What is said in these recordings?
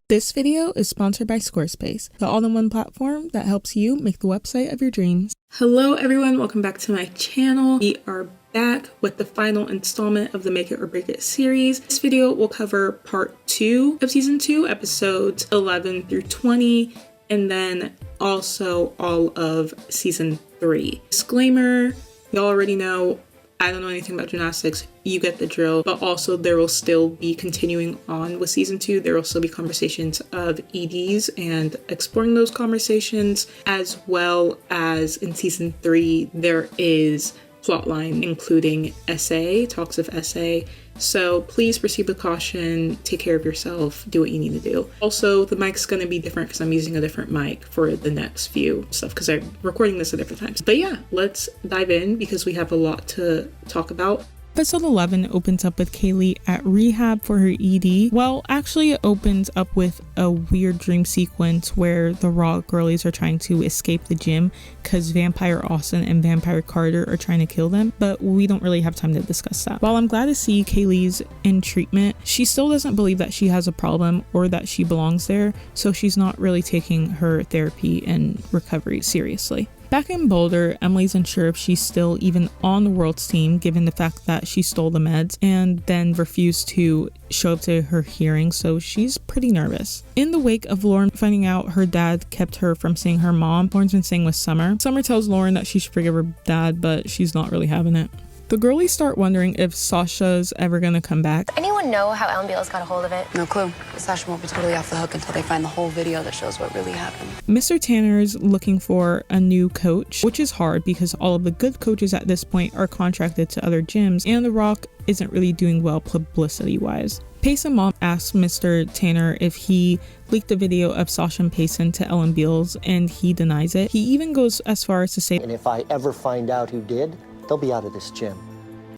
This video is sponsored by Squarespace, the all-in-one platform that helps you make the website of your dreams. Hello everyone, welcome back to my channel. We are back with the final installment of the Make It or Break It series. This video will cover part 2 of season 2, episodes 11 through 20, and then also all of season 3. Disclaimer, y'all already know I don't know anything about gymnastics, you get the drill, but also there will still be continuing on with season 2. There will still be conversations of EDs and exploring those conversations, as well as in season 3, there is plotline including essay, talks of essay. So please proceed with caution, take care of yourself, do what you need to do. Also, the mic's gonna be different because I'm using a different mic for the next few stuff because I'm recording this at different times. But yeah, let's dive in because we have a lot to talk about. Episode 11 opens up with Kaylee at rehab for her ED. Well, actually it opens up with a weird dream sequence where the Raw girlies are trying to escape the gym because Vampire Austin and Vampire Carter are trying to kill them, but we don't really have time to discuss that. While I'm glad to see Kaylee's in treatment, she still doesn't believe that she has a problem or that she belongs there, so she's not really taking her therapy and recovery seriously. Back in Boulder, Emily's unsure if she's still even on the World's team given the fact that she stole the meds and then refused to show up to her hearing, so she's pretty nervous. In the wake of Lauren finding out her dad kept her from seeing her mom, Lauren's been staying with Summer. Summer tells Lauren that she should forgive her dad, but she's not really having it. The girlies start wondering if Sasha's ever gonna come back. Anyone know how Ellen Beals got a hold of it? No clue. Sasha won't be totally off the hook until they find the whole video that shows what really happened. Mr. Tanner's looking for a new coach, which is hard because all of the good coaches at this point are contracted to other gyms, and The Rock isn't really doing well publicity-wise. Payson mom asks Mr. Tanner if he leaked a video of Sasha and Payson to Ellen Beals, and he denies it. He even goes as far as to say, and if I ever find out who did, they'll be out of this gym.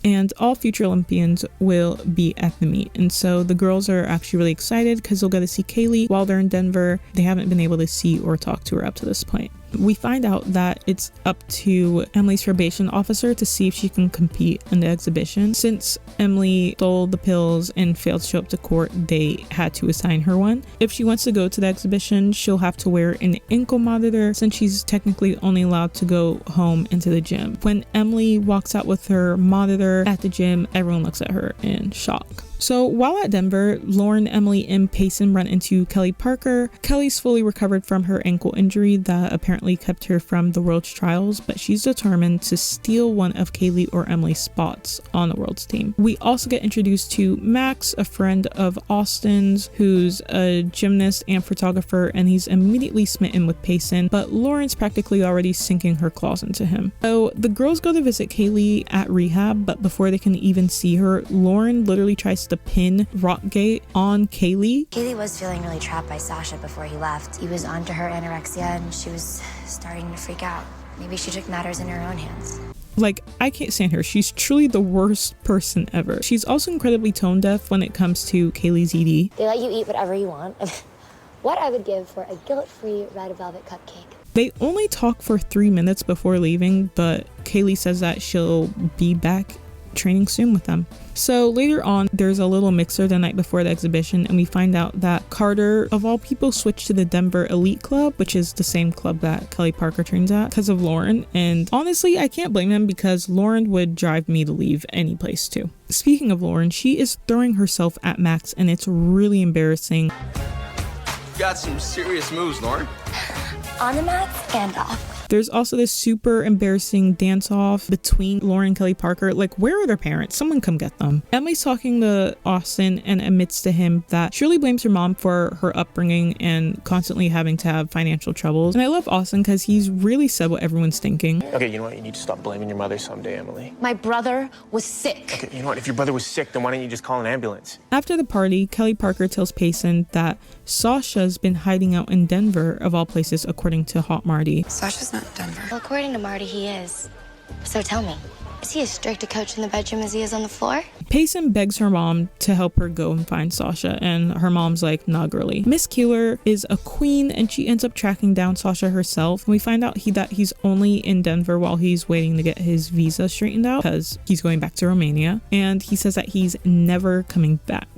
And all future Olympians will be at the meet. And so the girls are actually really excited because they'll get to see Kaylee while they're in Denver. They haven't been able to see or talk to her up to this point. We find out that it's up to Emily's probation officer to see if she can compete in the exhibition. Since Emily stole the pills and failed to show up to court, they had to assign her one. If she wants to go to the exhibition, she'll have to wear an ankle monitor since she's technically only allowed to go home into the gym. When Emily walks out with her monitor at the gym, everyone looks at her in shock. So while at Denver, Lauren, Emily, and Payson run into Kelly Parker. Kelly's fully recovered from her ankle injury that apparently kept her from the World's trials, but she's determined to steal one of Kaylee or Emily's spots on the World's team. We also get introduced to Max, a friend of Austin's, who's a gymnast and photographer, and he's immediately smitten with Payson, but Lauren's practically already sinking her claws into him. So the girls go to visit Kaylee at rehab, but before they can even see her, Lauren literally tries to pin Rockgate on Kaylee. Kaylee was feeling really trapped by Sasha before he left. He was onto her anorexia and she was starting to freak out. Maybe she took matters in her own hands. Like, I can't stand her. She's truly the worst person ever. She's also incredibly tone deaf when it comes to Kaylee's ED. They let you eat whatever you want. What I would give for a guilt-free red velvet cupcake. They only talk for 3 minutes before leaving, but Kaylee says that she'll be back training soon with them. So later on, there's a little mixer the night before the exhibition, and we find out that Carter, of all people, switched to the Denver Elite Club, which is the same club that Kelly Parker trains at, because of Lauren. And honestly, I can't blame him because Lauren would drive me to leave any place too. Speaking of Lauren, she is throwing herself at Max, and it's really embarrassing. Got some serious moves, Lauren. On the mat and off. There's also this super embarrassing dance-off between Lauren and Kelly Parker. Like, where are their parents? Someone come get them. Emily's talking to Austin and admits to him that she really blames her mom for her upbringing and constantly having to have financial troubles. And I love Austin because he's really said what everyone's thinking. Okay, you know what? You need to stop blaming your mother someday, Emily. My brother was sick. Okay, you know what? If your brother was sick, then why don't you just call an ambulance? After the party, Kelly Parker tells Payson that Sasha's been hiding out in Denver, of all places, according to Hot Marty. Sasha's not in Denver. Well, according to Marty, he is. So tell me, is he as strict a coach in the bedroom as he is on the floor? Payson begs her mom to help her go and find Sasha, and her mom's like, nah, girly. Miss Keeler is a queen, and she ends up tracking down Sasha herself. And we find out that he's only in Denver while he's waiting to get his visa straightened out because he's going back to Romania. And he says that he's never coming back.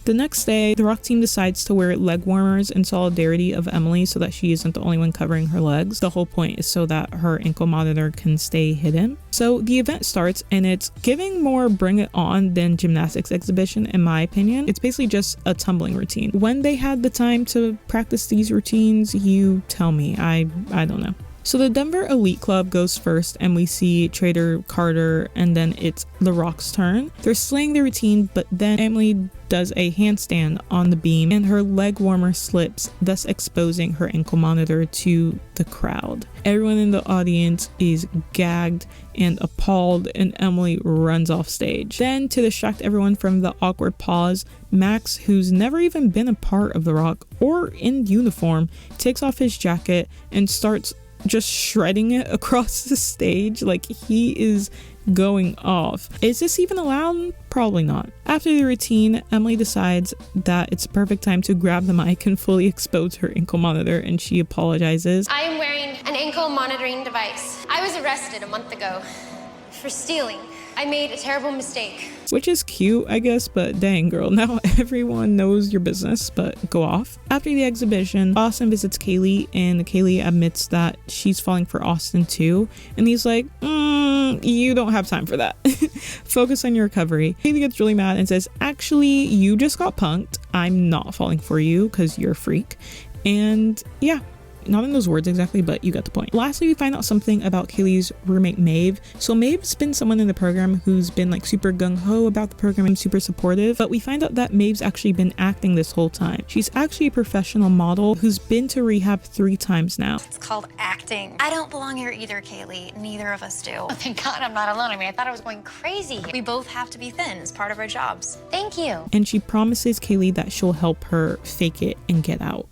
The next day, the Rock team decides to wear leg warmers in solidarity of Emily so that she isn't the only one covering her legs. The whole point is so that her ankle monitor can stay hidden. So the event starts and it's giving more Bring It On than gymnastics exhibition in my opinion. It's basically just a tumbling routine. When they had the time to practice these routines, you tell me. I don't know. So the Denver Elite Club goes first and we see Trader, Carter, and then it's The Rock's turn. They're slaying the routine, but then Emily does a handstand on the beam and her leg warmer slips, thus exposing her ankle monitor to the crowd. Everyone in the audience is gagged and appalled and Emily runs off stage. Then to distract everyone from the awkward pause, Max, who's never even been a part of The Rock or in uniform, takes off his jacket and starts just shredding it across the stage. Like, he is going off. Is this even allowed? Probably not. After the routine, Emily decides that it's the perfect time to grab the mic and fully expose her ankle monitor, and she apologizes. I am wearing an ankle monitoring device. I was arrested a month ago for stealing. I made a terrible mistake. Which is cute, I guess, but dang girl, now everyone knows your business, but go off. After the exhibition, Austin visits Kaylee and Kaylee admits that she's falling for Austin too. And he's like, you don't have time for that. Focus on your recovery. Kaylee gets really mad and says, actually, you just got punked. I'm not falling for you because you're a freak. And yeah. Not in those words exactly, but you got the point. Lastly, we find out something about Kaylee's roommate Maeve. So Maeve's been someone in the program who's been like super gung-ho about the program and super supportive, but we find out that Maeve's actually been acting this whole time. She's actually a professional model who's been to rehab 3 times now. It's called acting. I don't belong here either, Kaylee. Neither of us do. Oh, thank God I'm not alone. I mean, I thought I was going crazy. We both have to be thin as part of our jobs. Thank you. And she promises Kaylee that she'll help her fake it and get out.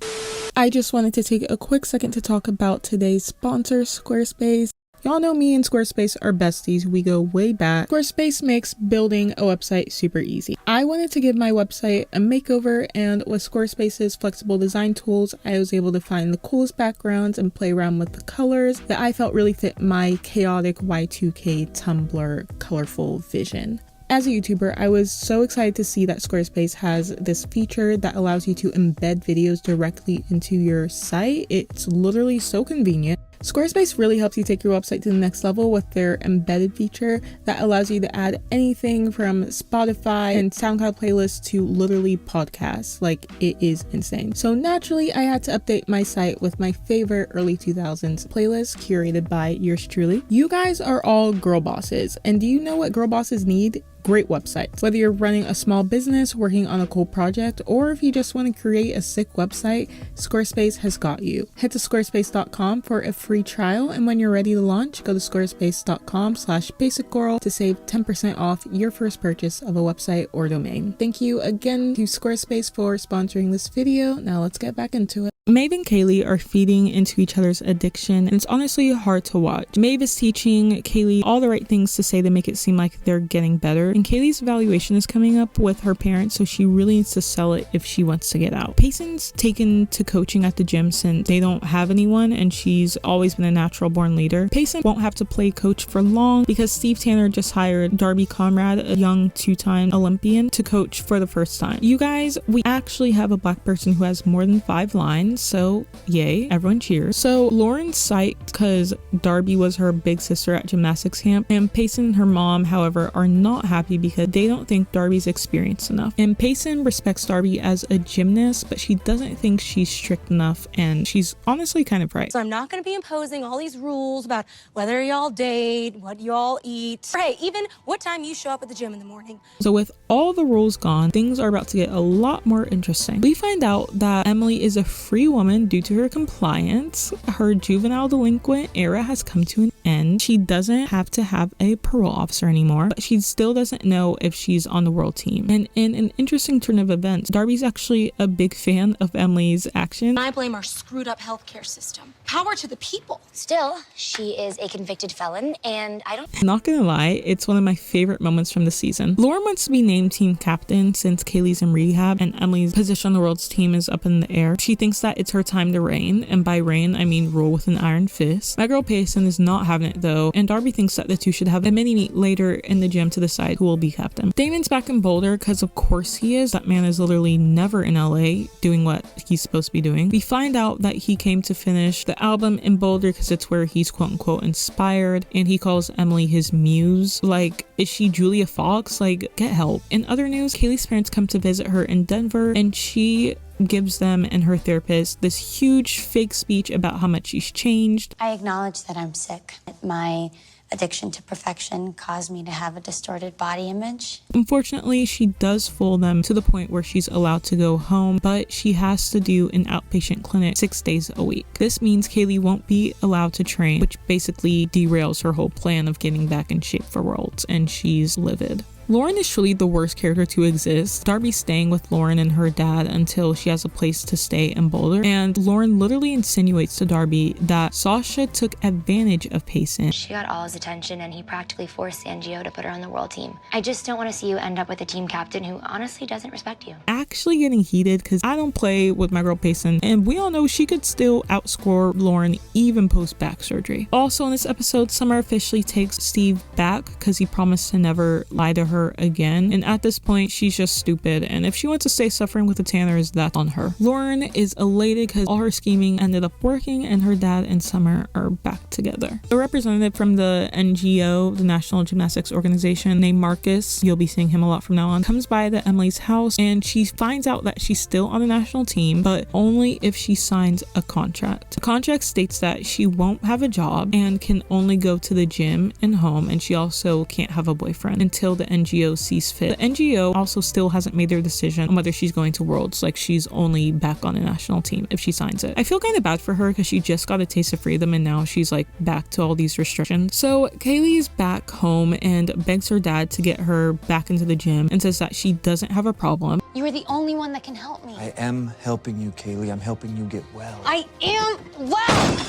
I just wanted to take a quick second to talk about today's sponsor, Squarespace. Y'all know me and Squarespace are besties. We go way back. Squarespace makes building a website super easy. I wanted to give my website a makeover, and with Squarespace's flexible design tools, I was able to find the coolest backgrounds and play around with the colors that I felt really fit my chaotic Y2K Tumblr colorful vision. As a YouTuber, I was so excited to see that Squarespace has this feature that allows you to embed videos directly into your site. It's literally so convenient. Squarespace really helps you take your website to the next level with their embedded feature that allows you to add anything from Spotify and SoundCloud playlists to literally podcasts. Like, it is insane. So naturally, I had to update my site with my favorite early 2000s playlist curated by yours truly. You guys are all girl bosses, and do you know what girl bosses need? Great websites. Whether you're running a small business, working on a cool project, or if you just want to create a sick website, Squarespace has got you. Head to squarespace.com for a free trial, and when you're ready to launch, go to squarespace.com/basicgorl to save 10% off your first purchase of a website or domain. Thank you again to Squarespace for sponsoring this video. Now let's get back into it. Maeve and Kaylee are feeding into each other's addiction, and it's honestly hard to watch. Maeve is teaching Kaylee all the right things to say to make it seem like they're getting better, and Kaylee's evaluation is coming up with her parents, so she really needs to sell it if she wants to get out. Payson's taken to coaching at the gym since they don't have anyone, and she's always been a natural born leader. Payson won't have to play coach for long because Steve Tanner just hired Darby Conrad, a young 2-time Olympian, to coach for the first time. You guys, we actually have a black person who has more than 5 lines. So yay, everyone cheers. So Lauren's psyched because Darby was her big sister at gymnastics camp, and Payson and her mom, however, are not happy because they don't think Darby's experienced enough. And Payson respects Darby as a gymnast, but she doesn't think she's strict enough, and she's honestly kind of right. So I'm not going to be imposing all these rules about whether y'all date, what y'all eat, or hey, even what time you show up at the gym in the morning. So with all the rules gone, things are about to get a lot more interesting. We find out that Emily is a free woman due to her compliance. Her juvenile delinquent era has come to an end. She doesn't have to have a parole officer anymore, but she still doesn't know if she's on the world team. And in an interesting turn of events, Darby's actually a big fan of Emily's action. I blame our screwed up healthcare system. Power to the people. Still, she is a convicted felon, and I don't... Not gonna lie, it's one of my favorite moments from the season. Lauren wants to be named team captain since Kaylee's in rehab and Emily's position on the world's team is up in the air. She thinks that it's her time to reign, and by reign, I mean rule with an iron fist. My girl Payson is not happy having it though, and Darby thinks that the two should have a mini-meet later in the gym to decide who will be captain. Damon's back in Boulder because of course he is. That man is literally never in LA doing what he's supposed to be doing. We find out that he came to finish the album in Boulder because it's where he's quote unquote inspired, and he calls Emily his muse. Like, is she Julia Fox? Like, get help. In other news, Kaylee's parents come to visit her in Denver, and she gives them and her therapist this huge fake speech about how much she's changed. I acknowledge that I'm sick. My addiction to perfection caused me to have a distorted body image. Unfortunately, she does fool them to the point where she's allowed to go home, but she has to do an outpatient clinic 6 days a week. This means Kaylee won't be allowed to train, which basically derails her whole plan of getting back in shape for Worlds, and she's livid. Lauren is truly the worst character to exist. Darby's staying with Lauren and her dad until she has a place to stay in Boulder, and Lauren literally insinuates to Darby that Sasha took advantage of Payson. She got all his attention and he practically forced Sangio to put her on the world team. I just don't want to see you end up with a team captain who honestly doesn't respect you. Actually getting heated because I don't play with my girl Payson, and we all know she could still outscore Lauren even post back surgery. Also in this episode, Summer officially takes Steve back because he promised to never lie to her again, and at this point she's just stupid, and if she wants to stay suffering with the Tanners, that's on her. Lauren is elated because all her scheming ended up working and her dad and Summer are back together. A representative from the NGO, the National Gymnastics Organization, named Marcus, you'll be seeing him a lot from now on, comes by to Emily's house, and she finds out that she's still on the national team, but only if she signs a contract. The contract states that she won't have a job and can only go to the gym and home, and she also can't have a boyfriend until the NGO sees fit. The NGO also still hasn't made their decision on whether she's going to Worlds. Like, she's only back on a national team if she signs it. I feel kind of bad for her because she just got a taste of freedom and now she's like back to all these restrictions. So Kaylee is back home and begs her dad to get her back into the gym and says that she doesn't have a problem. You are the only one that can help me. I am helping you, Kaylee. I'm helping you get well. I am well.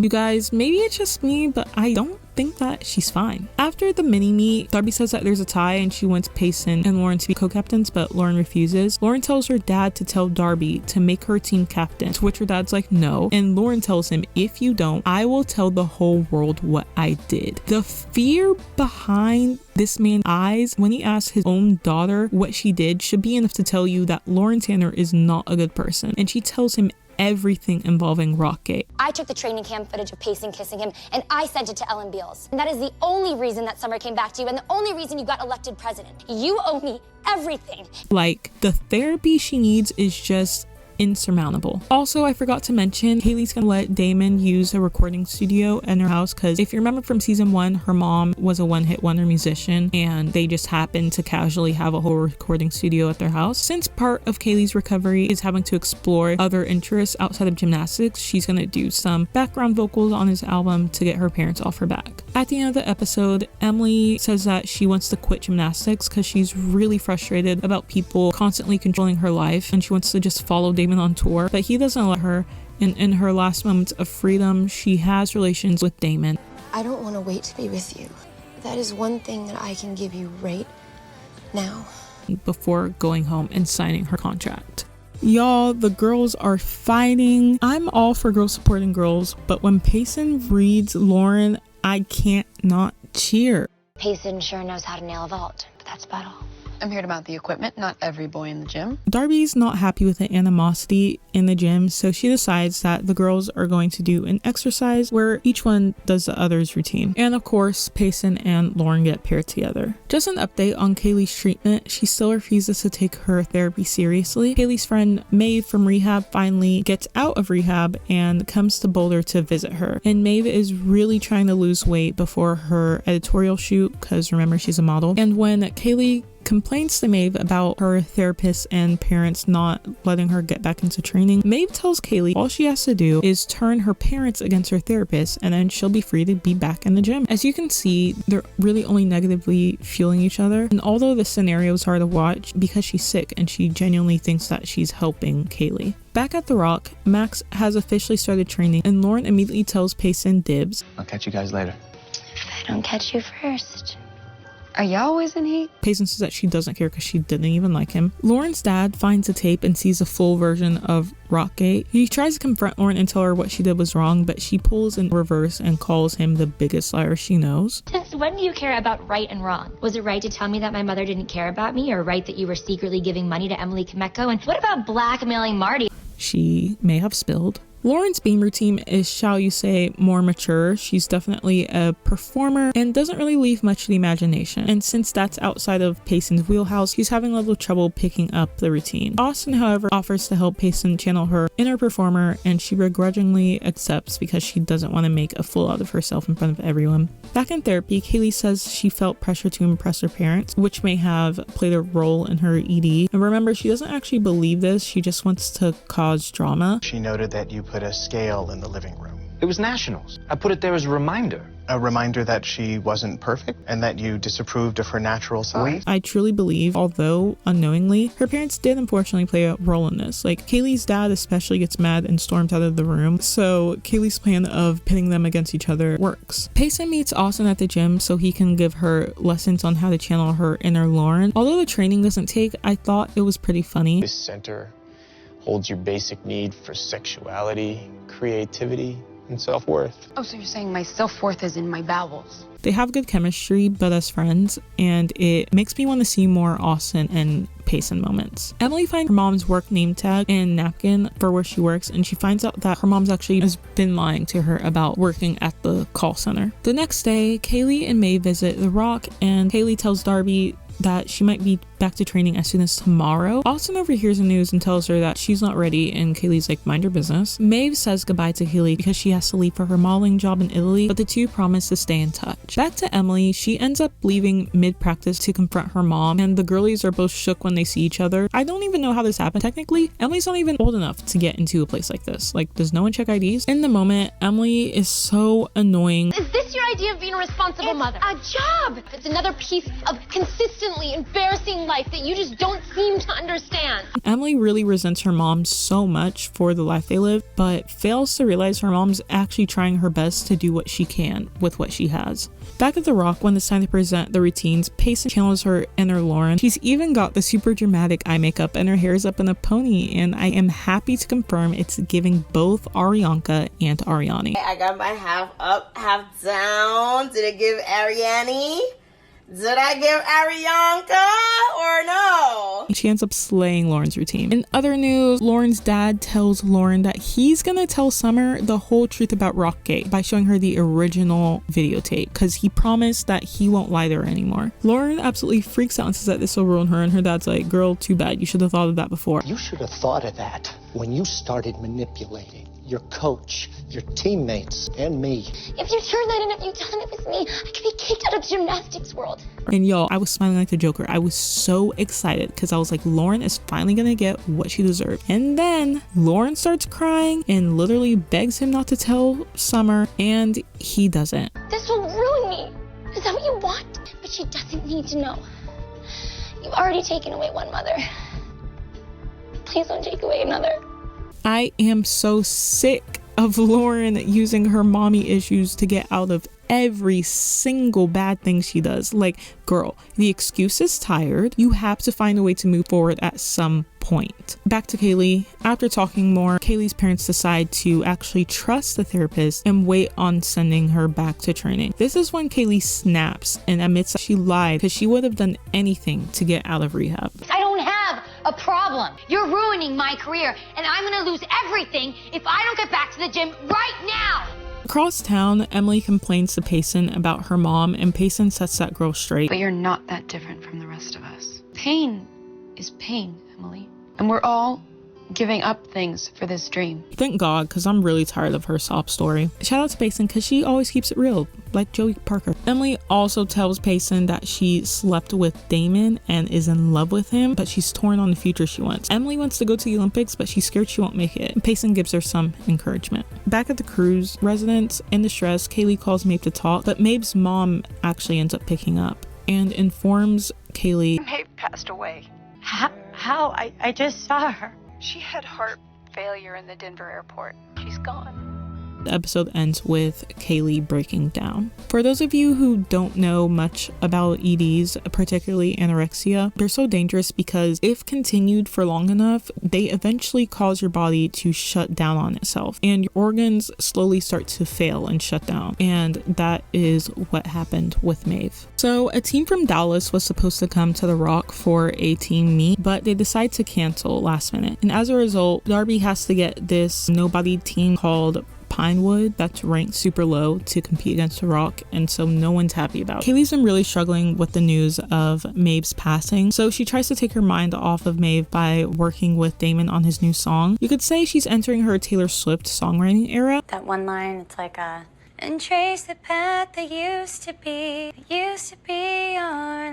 You guys, maybe it's just me, but I don't think that she's fine. After the mini meet, Darby says that there's a tie and she wants Payson and Lauren to be co-captains, but Lauren refuses. Lauren tells her dad to tell Darby to make her team captain, to which her dad's like, no. And Lauren tells him, if you don't, I will tell the whole world what I did. The fear behind this man's eyes when he asks his own daughter what she did should be enough to tell you that Lauren Tanner is not a good person. And she tells him everything involving Rockgate. I took the training camp footage of Payson kissing him and I sent it to Ellen Beals. And that is the only reason that Summer came back to you and the only reason you got elected president. You owe me everything. Like, the therapy she needs is just insurmountable. Also, I forgot to mention, Haley's gonna let Damon use a recording studio in her house because if you remember from season 1, her mom was a one-hit wonder musician and they just happened to casually have a whole recording studio at their house. Since part of Kaylee's recovery is having to explore other interests outside of gymnastics, she's gonna do some background vocals on his album to get her parents off her back. At the end of the episode, Emily says that she wants to quit gymnastics because she's really frustrated about people constantly controlling her life and she wants to just follow Damon on tour, but he doesn't let her, and in her last moments of freedom, she has relations with Damon. I don't want to wait to be with you. That is one thing that I can give you right now. Before going home and signing her contract. Y'all, the girls are fighting. I'm all for girls supporting girls, but when Payson reads Lauren, I can't not cheer. Payson sure knows how to nail a vault, but that's about all. I'm here to mount the equipment, not every boy in the gym. Darby's not happy with the animosity in the gym, so she decides that the girls are going to do an exercise where each one does the other's routine. And of course, Payson and Lauren get paired together. Just an update on Kaylee's treatment, she still refuses to take her therapy seriously. Kaylee's friend Maeve from rehab finally gets out of rehab and comes to Boulder to visit her. And Maeve is really trying to lose weight before her editorial shoot, because remember, she's a model. And when Kaylee complains to Maeve about her therapist and parents not letting her get back into training, Maeve tells Kaylee all she has to do is turn her parents against her therapist and then she'll be free to be back in the gym. As you can see, they're really only negatively fueling each other, and although the scenario is hard to watch because she's sick and she genuinely thinks that she's helping Kaylee. Back at the Rock, Max has officially started training and Lauren immediately tells Payson dibs. I'll catch you guys later. If I don't catch you first. Are y'all always in heat? Payson says that she doesn't care because she didn't even like him. Lauren's dad finds the tape and sees a full version of Rockgate. He tries to confront Lauren and tell her what she did was wrong, but she pulls in reverse and calls him the biggest liar she knows. Since when do you care about right and wrong? Was it right to tell me that my mother didn't care about me, or right that you were secretly giving money to Emily Kameko? And what about blackmailing Marty? She may have spilled. Lauren's beam routine is, shall you say, more mature. She's definitely a performer and doesn't really leave much to the imagination. And since that's outside of Payson's wheelhouse, he's having a little trouble picking up the routine. Austin, however, offers to help Payson channel her inner performer, and she begrudgingly accepts because she doesn't want to make a fool out of herself in front of everyone. Back in therapy, Kaylee says she felt pressure to impress her parents, which may have played a role in her ED. And remember, she doesn't actually believe this. She just wants to cause drama. She noted that you put a scale in the living room. It was nationals. I put it there as a reminder. A reminder that she wasn't perfect and that you disapproved of her natural size. I truly believe, although unknowingly, her parents did unfortunately play a role in this. Like, Kaylee's dad especially gets mad and storms out of the room, so Kaylee's plan of pitting them against each other works. Payson meets Austin at the gym so he can give her lessons on how to channel her inner Lauren. Although the training doesn't take, I thought it was pretty funny. This center holds your basic need for sexuality, creativity, and self-worth. Oh, so you're saying my self-worth is in my bowels? They have good chemistry, but as friends, and it makes me want to see more Austin and Payson moments. Emily finds her mom's work name tag and napkin for where she works, and she finds out that her mom's actually has been lying to her about working at the call center. The next day, Kaylee and May visit The Rock, and Kaylee tells Darby that she might be back to training as soon as tomorrow. Austin overhears the news and tells her that she's not ready, and Kaylee's like, mind your business. Maeve says goodbye to Kaylee because she has to leave for her modeling job in Italy, but the two promise to stay in touch. Back to Emily, she ends up leaving mid-practice to confront her mom, and the girlies are both shook when they see each other. I don't even know how this happened. Technically, Emily's not even old enough to get into a place like this. Like, does no one check IDs? In the moment, Emily is so annoying. Is this your idea of being a responsible mother? A job! It's another piece of consistently embarrassing life that you just don't seem to understand. Emily really resents her mom so much for the life they live, but fails to realize her mom's actually trying her best to do what she can with what she has. Back at The Rock, when it's time to present the routines, Payson channels her inner Lauren. She's even got the super dramatic eye makeup and her hair is up in a pony, and I am happy to confirm it's giving both Arianka and Ariani. I got my half up, half down. Did it give Ariani? Did I give Arianka or no? She ends up slaying Lauren's routine. In other news, Lauren's dad tells Lauren that he's gonna tell Summer the whole truth about Rockgate by showing her the original videotape, because he promised that he won't lie to her anymore. Lauren absolutely freaks out and says that this will ruin her, and her dad's like, girl, too bad, you should have thought of that before. You should have thought of that when you started manipulating your coach, your teammates, and me. If you turned that in, if you done it with me, I could be kicked out of the gymnastics world. And y'all, I was smiling like the Joker. I was so excited because I was like, Lauren is finally gonna get what she deserved. And then Lauren starts crying and literally begs him not to tell Summer, and he doesn't. This will ruin me. Is that what you want? But she doesn't need to know. You've already taken away one mother. Please don't take away another. I am so sick of Lauren using her mommy issues to get out of every single bad thing she does. Like, girl, the excuse is tired. You have to find a way to move forward at some point. Back to Kaylee. After talking more, Kaylee's parents decide to actually trust the therapist and wait on sending her back to training. This is when Kaylee snaps and admits that she lied because she would have done anything to get out of rehab. I don't have a problem. You're ruining my career, and I'm gonna lose everything if I don't get back to the gym right now. Across town, Emily complains to Payson about her mom, and Payson sets that girl straight. But you're not that different from the rest of us. Pain is pain, Emily. And we're all giving up things for this dream. Thank God, because I'm really tired of her sob story. Shout out to Payson because she always keeps it real, like Joey Parker. Emily also tells Payson that she slept with Damon and is in love with him, but she's torn on the future she wants. Emily wants to go to the Olympics, but she's scared she won't make it. Payson gives her some encouragement. Back at the cruise residence, in distress, Kaylee calls Maeve to talk, but Maeve's mom actually ends up picking up and informs Kaylee. Maeve passed away. How? I just saw her. She had heart failure in the Denver airport. She's gone. The episode ends with Kaylee breaking down. For those of you who don't know much about EDs, particularly anorexia, they're so dangerous because if continued for long enough, they eventually cause your body to shut down on itself and your organs slowly start to fail and shut down. And that is what happened with Maeve. So a team from Dallas was supposed to come to The Rock for a team meet, but they decide to cancel last minute. And as a result, Darby has to get this nobody team called Pinewood that's ranked super low to compete against The Rock, and so no one's happy about it. Kaylee's been really struggling with the news of Maeve's passing, so she tries to take her mind off of Maeve by working with Damon on his new song. You could say she's entering her Taylor Swift songwriting era. That one line, it's like and trace the path that used to be your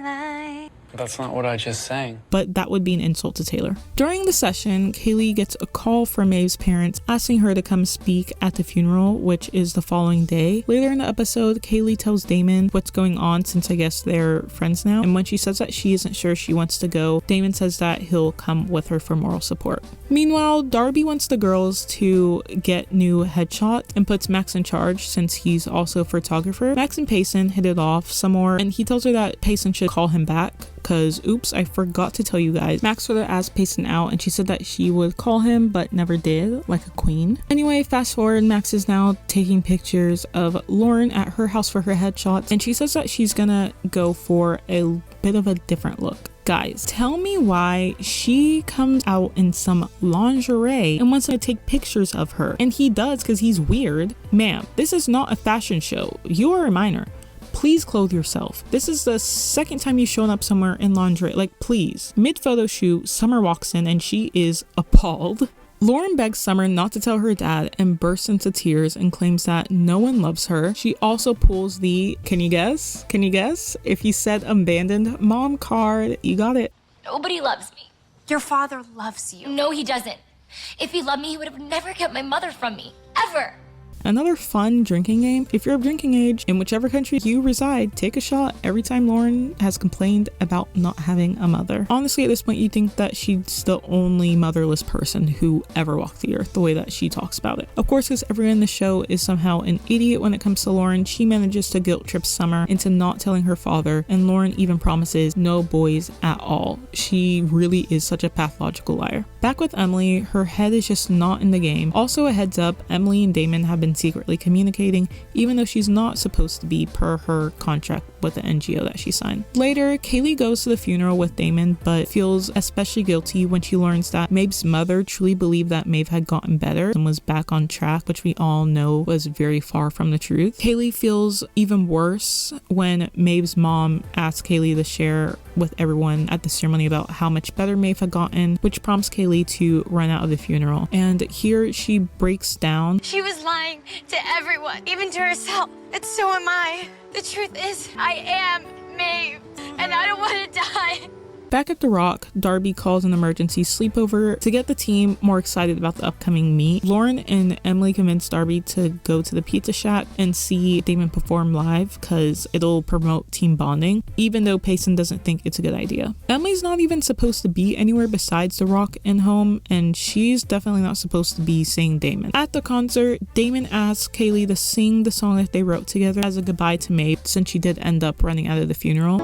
life. That's not what I just sang. But that would be an insult to Taylor. During the session, Kaylee gets a call from Maeve's parents asking her to come speak at the funeral, which is the following day. Later in the episode, Kaylee tells Damon what's going on since I guess they're friends now. And when she says that she isn't sure she wants to go, Damon says that he'll come with her for moral support. Meanwhile, Darby wants the girls to get new headshots and puts Max in charge since he's also a photographer. Max and Payson hit it off some more, and he tells her that Payson should call him back. Because, oops, I forgot to tell you guys. Max sort of asked Payson out and she said that she would call him but never did, like a queen. Anyway, fast forward, Max is now taking pictures of Lauren at her house for her headshots, and she says that she's gonna go for a bit of a different look. Guys, tell me why she comes out in some lingerie and wants to take pictures of her. And he does because he's weird. Ma'am, this is not a fashion show. You are a minor. Please clothe yourself. This is the second time you've shown up somewhere in lingerie. Like, please. Mid-photo shoot, Summer walks in and she is appalled. Lauren begs Summer not to tell her dad and bursts into tears and claims that no one loves her. She also pulls the, can you guess? Can you guess? If he said abandoned mom card, you got it. Nobody loves me. Your father loves you. No, he doesn't. If he loved me, he would have never kept my mother from me. Ever. Another fun drinking game. If you're of drinking age, in whichever country you reside, take a shot every time Lauren has complained about not having a mother. Honestly, at this point, you think that she's the only motherless person who ever walked the earth, the way that she talks about it. Of course, because everyone in the show is somehow an idiot when it comes to Lauren, she manages to guilt trip Summer into not telling her father, and Lauren even promises no boys at all. She really is such a pathological liar. Back with Emily, her head is just not in the game. Also, a heads up, Emily and Damon have been secretly communicating, even though she's not supposed to be per her contract with the NGO that she signed. Later, Kaylee goes to the funeral with Damon, but feels especially guilty when she learns that Maeve's mother truly believed that Maeve had gotten better and was back on track, which we all know was very far from the truth. Kaylee feels even worse when Maeve's mom asks Kaylee to share with everyone at the ceremony about how much better Maeve had gotten, which prompts Kaylee to run out of the funeral. And here she breaks down. She was lying to everyone, even to herself. And so am I. The truth is, I am Maeve, and I don't want to die. Back at The Rock, Darby calls an emergency sleepover to get the team more excited about the upcoming meet. Lauren and Emily convince Darby to go to the Pizza Shack and see Damon perform live because it'll promote team bonding, even though Payson doesn't think it's a good idea. Emily's not even supposed to be anywhere besides The Rock and home, and she's definitely not supposed to be seeing Damon. At the concert, Damon asks Kaylee to sing the song that they wrote together as a goodbye to Maeve, since she did end up running out of the funeral.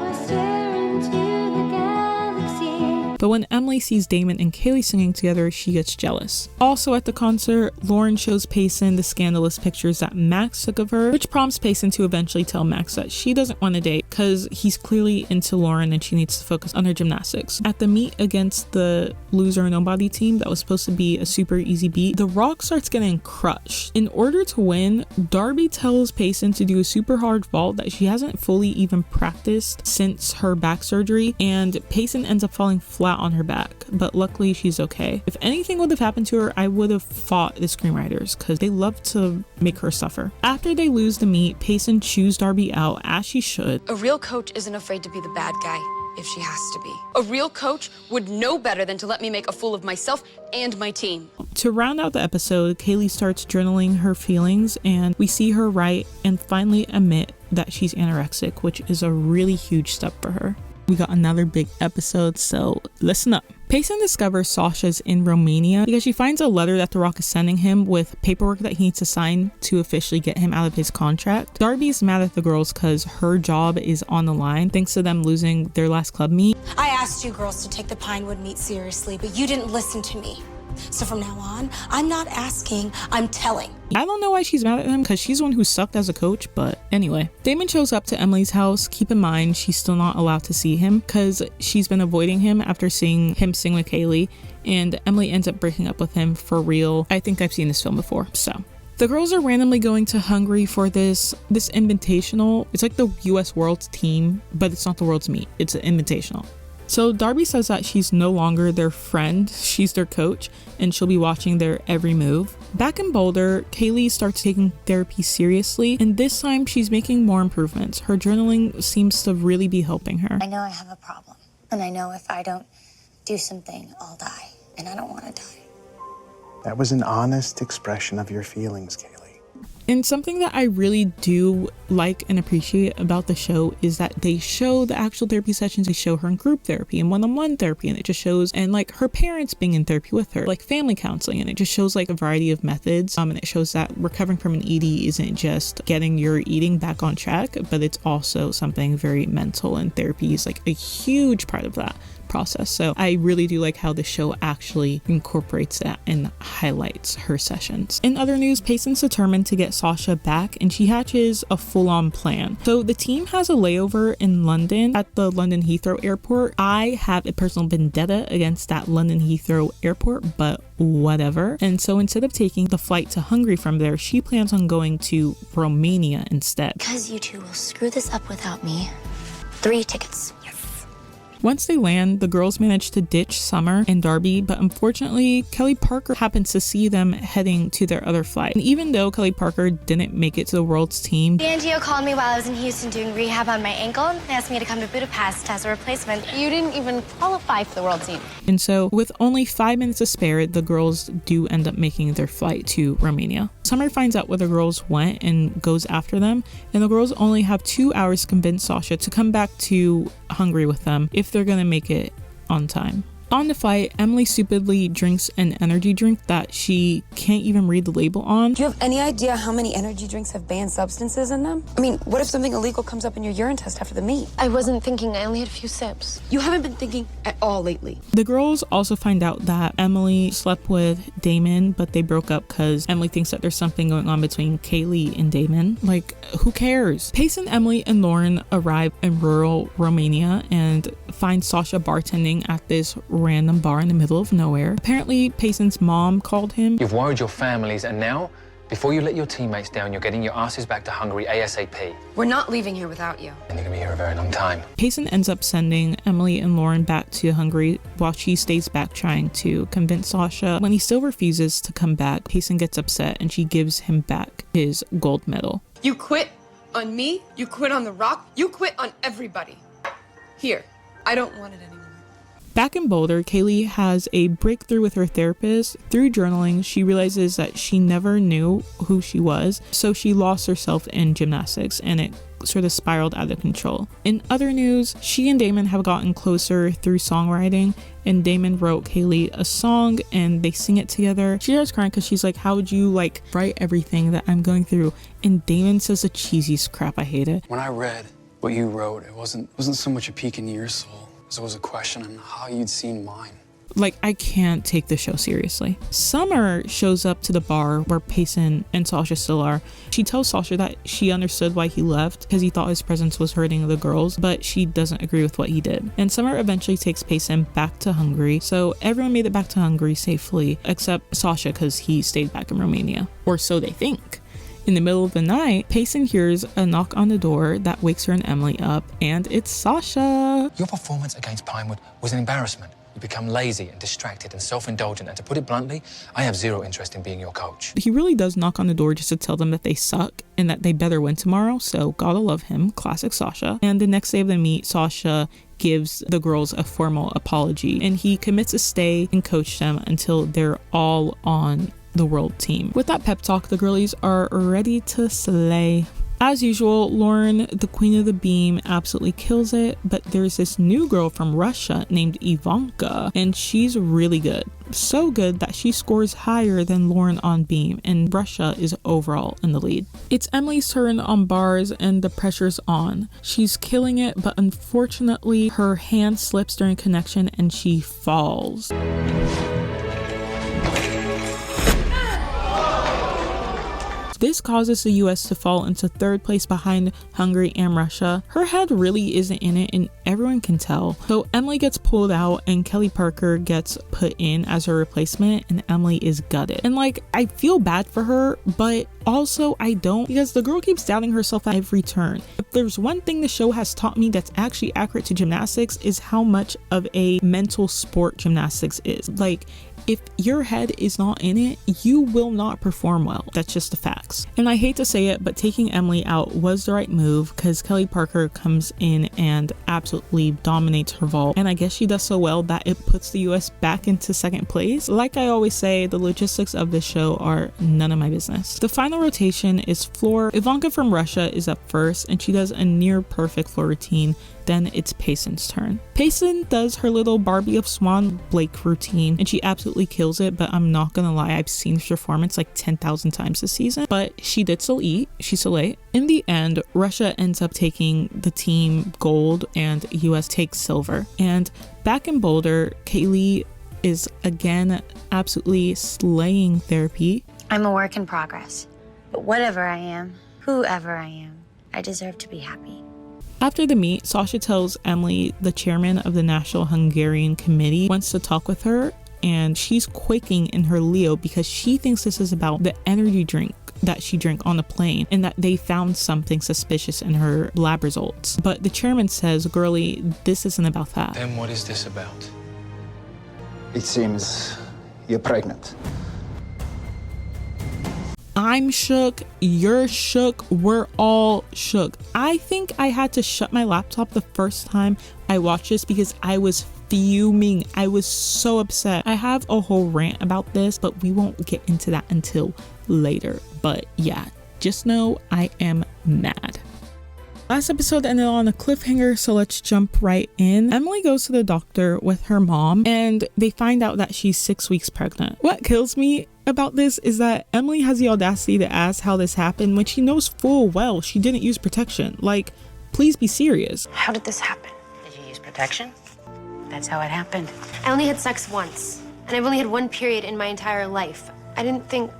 But when Emily sees Damon and Kaylee singing together, she gets jealous. Also at the concert, Lauren shows Payson the scandalous pictures that Max took of her, which prompts Payson to eventually tell Max that she doesn't want to date because he's clearly into Lauren and she needs to focus on her gymnastics. At the meet against the loser nobody team that was supposed to be a super easy beat, The Rock starts getting crushed. In order to win, Darby tells Payson to do a super hard vault that she hasn't fully even practiced since her back surgery, and Payson ends up falling flat on her back, but luckily she's okay. If anything would have happened to her, I would have fought the screenwriters because they love to make her suffer. After they lose the meet, Payson chews Darby out, as she should. A real coach isn't afraid to be the bad guy if she has to be. A real coach would know better than to let me make a fool of myself and my team. To round out the episode, Kaylee starts journaling her feelings, and we see her write and finally admit that she's anorexic, which is a really huge step for her. We got another big episode, so listen up. Payson discovers Sasha's in Romania because she finds a letter that The Rock is sending him with paperwork that he needs to sign to officially get him out of his contract. Darby's mad at the girls because her job is on the line thanks to them losing their last club meet. I asked you girls to take the Pinewood meet seriously, but you didn't listen to me. So from now on, I'm not asking, I'm telling. I don't know why she's mad at him because she's the one who sucked as a coach, but anyway. Damon shows up to Emily's house. Keep in mind, she's still not allowed to see him because she's been avoiding him after seeing him sing with Kaylee, and Emily ends up breaking up with him for real. I think I've seen this film before, so. The girls are randomly going to Hungary for this invitational. It's like the US World's team, but it's not the World's meet. It's an invitational. So Darby says that she's no longer their friend, she's their coach, and she'll be watching their every move. Back in Boulder, Kaylee starts taking therapy seriously, and this time she's making more improvements. Her journaling seems to really be helping her. I know I have a problem, and I know if I don't do something, I'll die, and I don't want to die. That was an honest expression of your feelings, Kaylee. And something that I really do like and appreciate about the show is that they show the actual therapy sessions. They show her in group therapy and one-on-one therapy, and it just shows, and like her parents being in therapy with her, like family counseling, and it just shows like a variety of methods. And it shows that recovering from an ED isn't just getting your eating back on track, but it's also something very mental, and therapy is like a huge part of that process. So I really do like how the show actually incorporates that and highlights her sessions. In other news, Payson's determined to get Sasha back, and she hatches a full-on plan. So the team has a layover in London at the London Heathrow airport. I have a personal vendetta against that London Heathrow airport, but whatever. And so instead of taking the flight to Hungary from there, she plans on going to Romania instead. Because you two will screw this up without me. 3 tickets. Once they land, the girls manage to ditch Summer and Darby, but unfortunately, Kelly Parker happens to see them heading to their other flight. And even though Kelly Parker didn't make it to the World's team, The NGO called me while I was in Houston doing rehab on my ankle. They asked me to come to Budapest as a replacement. You didn't even qualify for the world team. and so with only 5 minutes to spare, the girls do end up making their flight to Romania. Summer finds out where the girls went and goes after them, and the girls only have 2 hours to convince Sasha to come back to Hungary with them if they're gonna make it on time. On the flight, Emily stupidly drinks an energy drink that she can't even read the label on. Do you have any idea how many energy drinks have banned substances in them? I mean, what if something illegal comes up in your urine test after the meet? I wasn't thinking. I only had a few sips. You haven't been thinking at all lately. The girls also find out that Emily slept with Damon, but they broke up because Emily thinks that there's something going on between Kaylee and Damon. Like, who cares? Payson, Emily, and Lauren arrive in rural Romania and find Sasha bartending at this random bar in the middle of nowhere. Apparently, Payson's mom called him. You've worried your families, and now, before you let your teammates down, you're getting your asses back to Hungary ASAP. We're not leaving here without you. And you're gonna be here a very long time. Payson ends up sending Emily and Lauren back to Hungary while she stays back trying to convince Sasha. When he still refuses to come back, Payson gets upset and she gives him back his gold medal. You quit on me, you quit on The Rock, you quit on everybody. Here, I don't want it anymore. Back in Boulder, Kaylee has a breakthrough with her therapist. Through journaling, she realizes that she never knew who she was, so she lost herself in gymnastics, and it sort of spiraled out of control. In other news, she and Damon have gotten closer through songwriting, and Damon wrote Kaylee a song and they sing it together. She starts crying because she's like, how would you like write everything that I'm going through? And Damon says the cheesiest crap. I hate it. When I read what you wrote, it wasn't so much a peek into your soul. So it was a question on how you'd seen mine. Like, I can't take the show seriously. Summer shows up to the bar where Payson and Sasha still are. She tells Sasha that she understood why he left because he thought his presence was hurting the girls, but she doesn't agree with what he did. And Summer eventually takes Payson back to Hungary. So everyone made it back to Hungary safely except Sasha because he stayed back in Romania, or so they think. In the middle of the night, Payson hears a knock on the door that wakes her and Emily up, and it's Sasha. Your performance against Pinewood was an embarrassment. You become lazy and distracted and self-indulgent, and to put it bluntly, I have zero interest in being your coach. He really does knock on the door just to tell them that they suck and that they better win tomorrow, so gotta love him. Classic Sasha. And the next day of the meet, Sasha gives the girls a formal apology, and he commits to stay and coach them until they're all on the world team. With that pep talk, the girlies are ready to slay. As usual, Lauren, the queen of the beam, absolutely kills it, but there's this new girl from Russia named Ivanka, and she's really good. So good that she scores higher than Lauren on beam, and Russia is overall in the lead. It's Emily's turn on bars, and the pressure's on. She's killing it, but unfortunately her hand slips during connection and she falls. This causes the US to fall into third place behind Hungary and Russia. Her head really isn't in it, and everyone can tell. So Emily gets pulled out and Kelly Parker gets put in as her replacement, and Emily is gutted. And like, I feel bad for her, but also I don't, because the girl keeps doubting herself at every turn. If there's one thing the show has taught me that's actually accurate to gymnastics, is how much of a mental sport gymnastics is. Like, if your head is not in it, you will not perform well. That's just the facts. And I hate to say it, but taking Emily out was the right move, because Kelly Parker comes in and absolutely dominates her vault. And I guess she does so well that it puts the US back into second place. Like I always say, the logistics of this show are none of my business. The final rotation is floor. Ivanka from Russia is up first, and she does a near perfect floor routine. Then it's Payson's turn. Payson does her little Barbie of Swan Blake routine, and she absolutely kills it, but I'm not gonna lie, I've seen her performance like 10,000 times this season, but she did still eat. She's still late. In the end, Russia ends up taking the team gold and US takes silver. And back in Boulder, Kaylee is again absolutely slaying therapy. I'm a work in progress, but whatever I am, whoever I am, I deserve to be happy. After the meet, Sasha tells Emily the chairman of the National Hungarian Committee wants to talk with her, and she's quaking in her Leo because she thinks this is about the energy drink that she drank on the plane and that they found something suspicious in her lab results. But the chairman says, girlie, this isn't about that. Then what is this about? It seems you're pregnant. I'm shook, you're shook, we're all shook. I think I had to shut my laptop the first time I watched this because I was fuming. I was so upset. I have a whole rant about this, but we won't get into that until later. But yeah, just know I am mad. Last episode ended on a cliffhanger, so let's jump right in. Emily goes to the doctor with her mom, and they find out that she's 6 weeks pregnant. What kills me about this is that Emily has the audacity to ask how this happened when she knows full well she didn't use protection. Like, please be serious. How did this happen? Did you use protection? That's how it happened. I only had sex once, and I've only had one period in my entire life. I didn't think...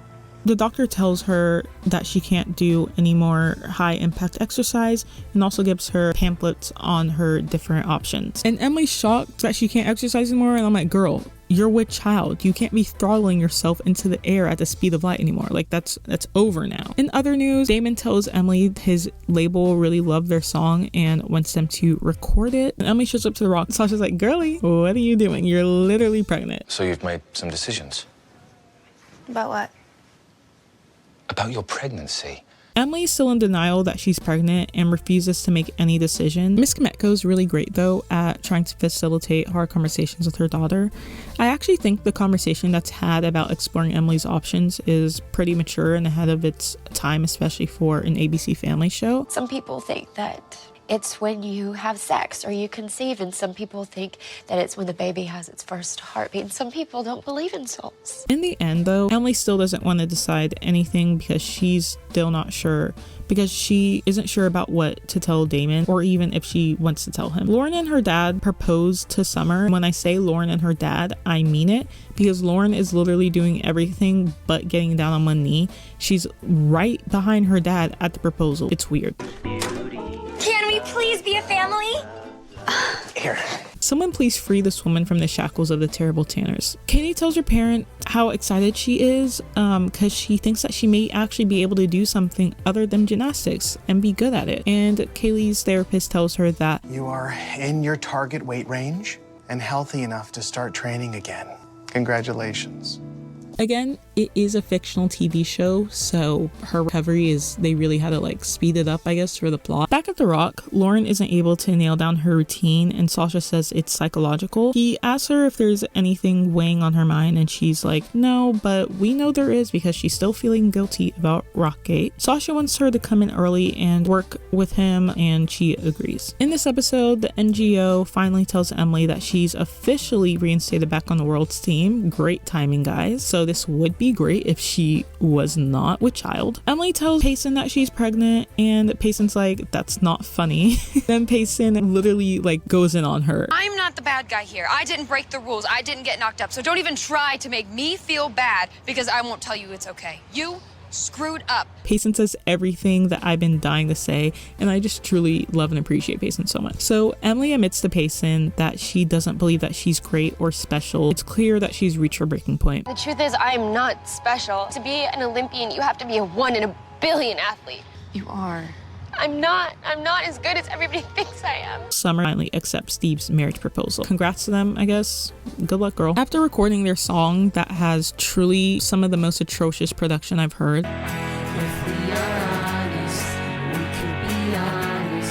The doctor tells her that she can't do any more high impact exercise and also gives her pamphlets on her different options. And Emily's shocked that she can't exercise anymore, and I'm like, girl, you're with child. You can't be throttling yourself into the air at the speed of light anymore. Like, that's over now. In other news, Damon tells Emily his label really loved their song and wants them to record it. And Emily shows up to the rock. Sasha's like, girlie, what are you doing? You're literally pregnant. So you've made some decisions About what? about your pregnancy. Emily's still in denial that she's pregnant and refuses to make any decision. Miss Kometko is really great though at trying to facilitate hard conversations with her daughter. I actually think the conversation that's had about exploring Emily's options is pretty mature and ahead of its time, especially for an ABC Family show. Some people think that it's when you have sex or you conceive, and some people think that it's when the baby has its first heartbeat, and some people don't believe in souls. In the end though, Emily still doesn't want to decide anything because she's still not sure, because she isn't sure about what to tell Damon or even if she wants to tell him. Lauren and her dad proposed to Summer. When I say Lauren and her dad, I mean it, because Lauren is literally doing everything but getting down on one knee. She's right behind her dad at the proposal. It's weird. Can we please be a family? Here. Someone please free this woman from the shackles of the terrible Tanners. Katie tells her parent how excited she is because she thinks that she may actually be able to do something other than gymnastics and be good at it. And Kaylee's therapist tells her that You are in your target weight range and healthy enough to start training again. Congratulations. Again, it is a fictional TV show, so her recovery they really had to like speed it up, I guess, for the plot. Back at the Rock, Lauren isn't able to nail down her routine and Sasha says it's psychological. He asks her if there's anything weighing on her mind and she's like, no, but we know there is because she's still feeling guilty about Rockgate. Sasha wants her to come in early and work with him and she agrees. In this episode, the NGO finally tells Emily that she's officially reinstated back on the world's team. Great timing, guys. So this would be great if she was not with child. Emily tells Payson that she's pregnant and Payson's like, that's not funny. Then Payson literally like goes in on her. I'm not the bad guy here. I didn't break the rules. I didn't get knocked up. So don't even try to make me feel bad because I won't tell you it's okay. You screwed up. Payson says everything that I've been dying to say, and I just truly love and appreciate Payson so much. So Emily admits to Payson that she doesn't believe that she's great or special. It's clear that she's reached her breaking point. The truth is, I am not special. To be an Olympian, you have to be a 1 in a billion athlete. You are. I'm not as good as everybody thinks I am. Summer finally accepts Steve's marriage proposal. Congrats to them, I guess. Good luck, girl. After recording their song that has truly some of the most atrocious production I've heard,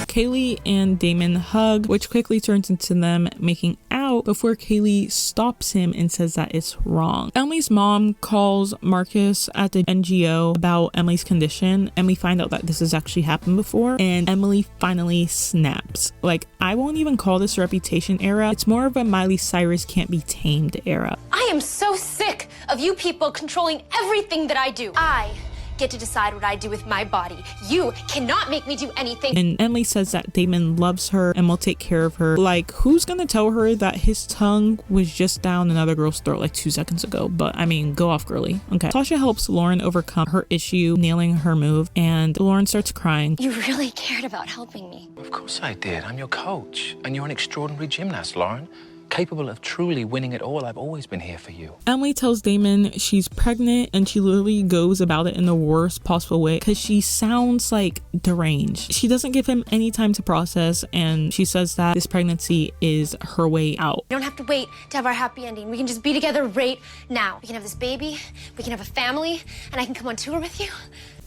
Kaylee and Damon hug, which quickly turns into them making out before Kaylee stops him and says that it's wrong. Emily's mom calls Marcus at the NGO about Emily's condition, and we find out that this has actually happened before, and Emily finally snaps. Like, I won't even call this a reputation era. It's more of a Miley Cyrus can't be tamed era. I am so sick of you people controlling everything that I do. I get to decide what I do with my body. You cannot make me do anything. And Emily says that Damon loves her and will take care of her. Like, who's gonna tell her that his tongue was just down another girl's throat like 2 seconds ago? But I mean, go off, girly. Okay. Sasha helps Lauren overcome her issue, nailing her move, and Lauren starts crying. You really cared about helping me. Of course I did. I'm your coach. And you're an extraordinary gymnast, Lauren. Capable of truly winning it all. I've always been here for you. Emily tells Damon she's pregnant and she literally goes about it in the worst possible way because she sounds like deranged. She doesn't give him any time to process and she says that this pregnancy is her way out. We don't have to wait to have our happy ending. We can just be together right now. We can have this baby, we can have a family, and I can come on tour with you.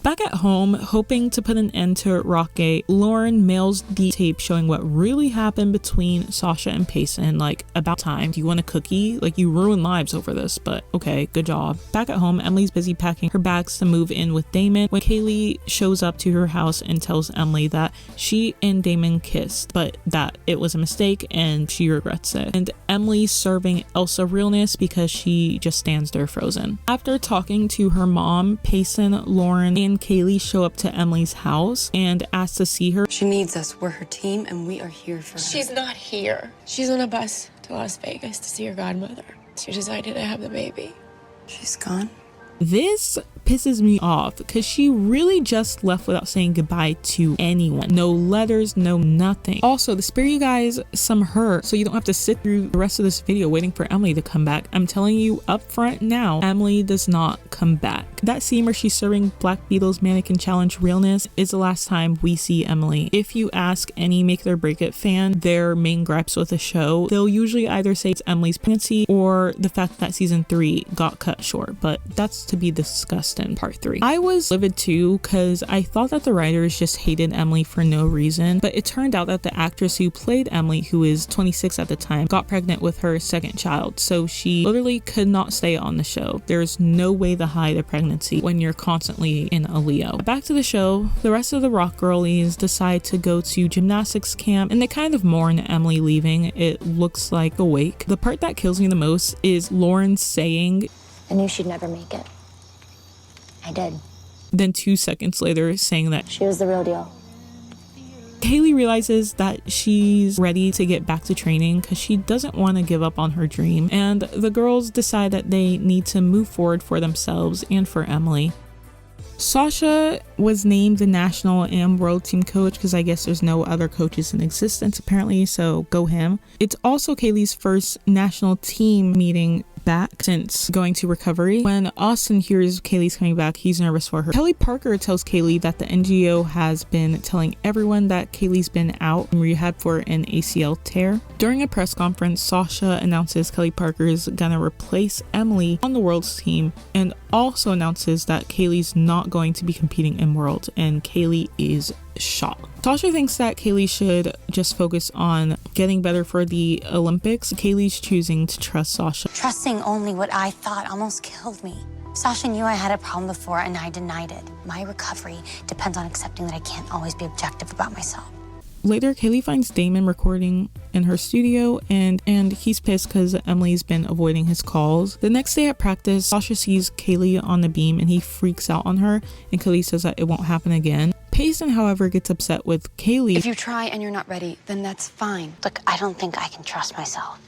Back at home, hoping to put an end to Rockgate, Lauren mails the tape showing what really happened between Sasha and Payson. Like, about time. Do you want a cookie? Like, you ruined lives over this, but okay, good job. Back at home, Emily's busy packing her bags to move in with Damon when Kaylee shows up to her house and tells Emily that she and Damon kissed, but that it was a mistake and she regrets it. And Emily's serving Elsa realness because she just stands there frozen. After talking to her mom, Payson, Lauren, and Kaylee show up to Emily's house and ask to see her. She needs us. We're her team and we are here for her. She's not here. She's on a bus to Las Vegas to see her godmother. She decided to have the baby. She's gone. This pisses me off because she really just left without saying goodbye to anyone. No letters, no nothing. Also, to spare you guys some hurt so you don't have to sit through the rest of this video waiting for Emily to come back, I'm telling you up front now, Emily does not come back. That scene where she's serving Black Beatles Mannequin Challenge realness is the last time we see Emily. If you ask any Make It or Break It fan their main gripes with the show, they'll usually either say it's Emily's pregnancy or the fact that season 3 got cut short, but that's to be discussed in part 3. I was livid too because I thought that the writers just hated Emily for no reason, but it turned out that the actress who played Emily, who is 26 at the time, got pregnant with her second child, so she literally could not stay on the show. There's no way to hide a pregnancy when you're constantly in a Leo. Back to the show, the rest of the Rock girlies decide to go to gymnastics camp and they kind of mourn Emily leaving. It looks like a wake. The part that kills me the most is Lauren saying, I knew she'd never make it. I did. Then 2 seconds later saying that She was the real deal. Kaylee realizes that she's ready to get back to training because she doesn't want to give up on her dream, and the girls decide that they need to move forward for themselves and for Emily. Sasha was named the national and world team coach because I guess there's no other coaches in existence apparently, so go him. It's also Kaylee's first national team meeting back since going to recovery. When Austin hears Kaylee's coming back, he's nervous for her. Kelly Parker tells Kaylee that the NGO has been telling everyone that Kaylee's been out in rehab for an ACL tear. During a press conference, Sasha announces Kelly Parker is gonna replace Emily on the Worlds team, and also announces that Kaylee's not going to be competing in Worlds, and Kaylee is shocked. Sasha thinks that Kaylee should just focus on getting better for the Olympics. Kaylee's choosing to trust Sasha. Trusting only what I thought almost killed me. Sasha knew I had a problem before and I denied it. My recovery depends on accepting that I can't always be objective about myself. Later, Kaylee finds Damon recording in her studio and he's pissed because Emily's been avoiding his calls. The next day at practice, Sasha sees Kaylee on the beam and he freaks out on her, and Kaylee says that it won't happen again. Payson, however, gets upset with Kaylee. If you try and you're not ready, then that's fine. Look, I don't think I can trust myself.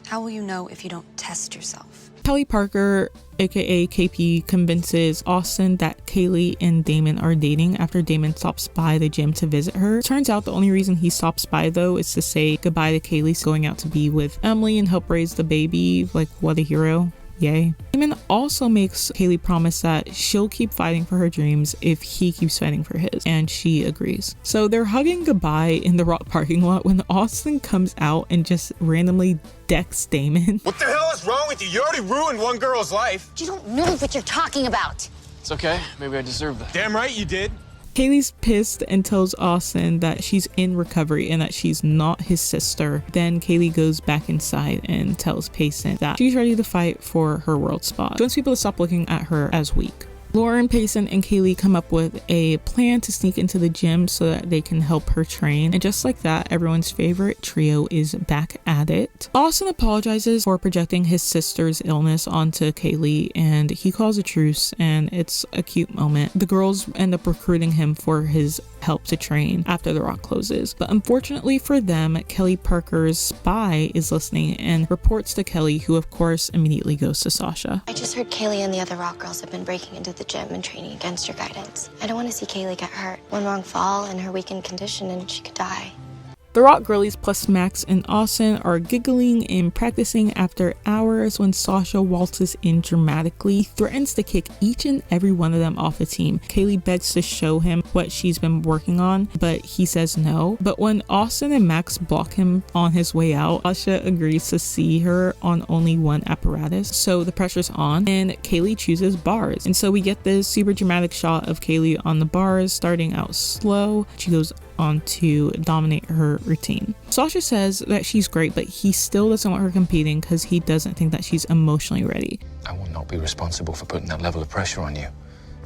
How will you know if you don't test yourself? Kelly Parker, aka KP, convinces Austin that Kaylee and Damon are dating after Damon stops by the gym to visit her. Turns out the only reason he stops by though is to say goodbye to Kaylee going out to be with Emily and help raise the baby. Like, what a hero. Yay. Damon also makes Kaylee promise that she'll keep fighting for her dreams if he keeps fighting for his, and she agrees. So they're hugging goodbye in the Rock parking lot when Austin comes out and just randomly decks Damon. What the hell is wrong with you? You already ruined one girl's life. You don't know what you're talking about. It's okay. Maybe I deserve that. Damn right you did. Kaylee's pissed and tells Austin that she's in recovery and that she's not his sister. Then Kaylee goes back inside and tells Payson that she's ready to fight for her world spot. She wants people to stop looking at her as weak. Lauren, Payson, and Kaylee come up with a plan to sneak into the gym so that they can help her train. And just like that, everyone's favorite trio is back at it. Austin apologizes for projecting his sister's illness onto Kaylee, and he calls a truce, and it's a cute moment. The girls end up recruiting him for his help to train after the Rock closes. But unfortunately for them, Kelly Parker's spy is listening and reports to Kelly, who of course immediately goes to Sasha. I just heard Kaylee and the other Rock girls have been breaking into the gym and training against your guidance. I don't want to see Kaylee get hurt. One wrong fall and her weakened condition and she could die. The Rock girlies plus Max and Austin are giggling and practicing after hours when Sasha waltzes in dramatically, threatens to kick each and every one of them off the team. Kaylee begs to show him what she's been working on, but he says no. But when Austin and Max block him on his way out, Sasha agrees to see her on only one apparatus, so the pressure's on, and Kaylee chooses bars. And so we get this super dramatic shot of Kaylee on the bars, starting out slow. She goes on to dominate her routine. Sasha says that she's great, but he still doesn't want her competing because he doesn't think that she's emotionally ready. I will not be responsible for putting that level of pressure on you.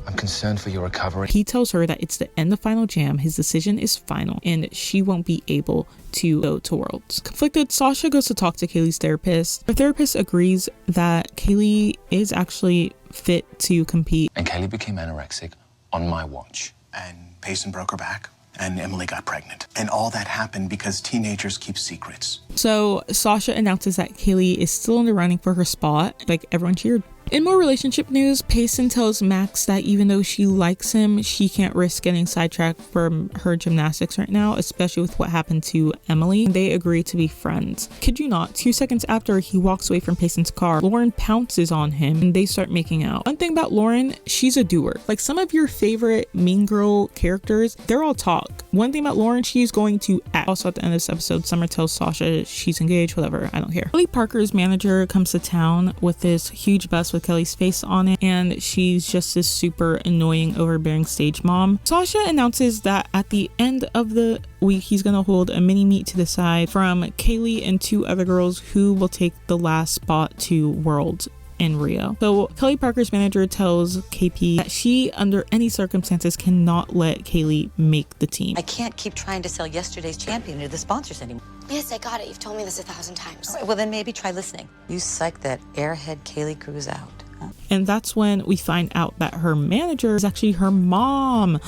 I'm concerned for your recovery. He tells her that it's the end of Final Jam, his decision is final, and she won't be able to go to Worlds. Conflicted, Sasha goes to talk to Kaylee's therapist. Her therapist agrees that Kaylee is actually fit to compete. And Kaylee became anorexic on my watch. And Payson broke her back. And Emily got pregnant. And all that happened because teenagers keep secrets. So Sasha announces that Kaylee is still in the running for her spot. Like, everyone cheered. In more relationship news, Payson tells Max that even though she likes him, she can't risk getting sidetracked from her gymnastics right now, especially with what happened to Emily. They agree to be friends. Kid you not, 2 seconds after he walks away from Payson's car, Lauren pounces on him and they start making out. One thing about Lauren, she's a doer. Like some of your favorite Mean Girl characters, they're all talk. One thing about Lauren, she's going to act. Also at the end of this episode, Summer tells Sasha she's engaged, whatever, I don't care. Kelly Parker's manager comes to town with this huge bus with Kelly's face on it, and she's just this super annoying, overbearing stage mom. Sasha announces that at the end of the week, he's gonna hold a mini meet to decide from Kaylee and 2 other girls who will take the last spot to Worlds in Rio. So Kelly Parker's manager tells KP that she, under any circumstances, cannot let Kaylee make the team. I can't keep trying to sell yesterday's champion to the sponsors anymore. Yes, I got it. You've told me this 1,000 times. All right, well, then maybe try listening. You psych that airhead Kaylee Cruz out. Huh? And that's when we find out that her manager is actually her mom.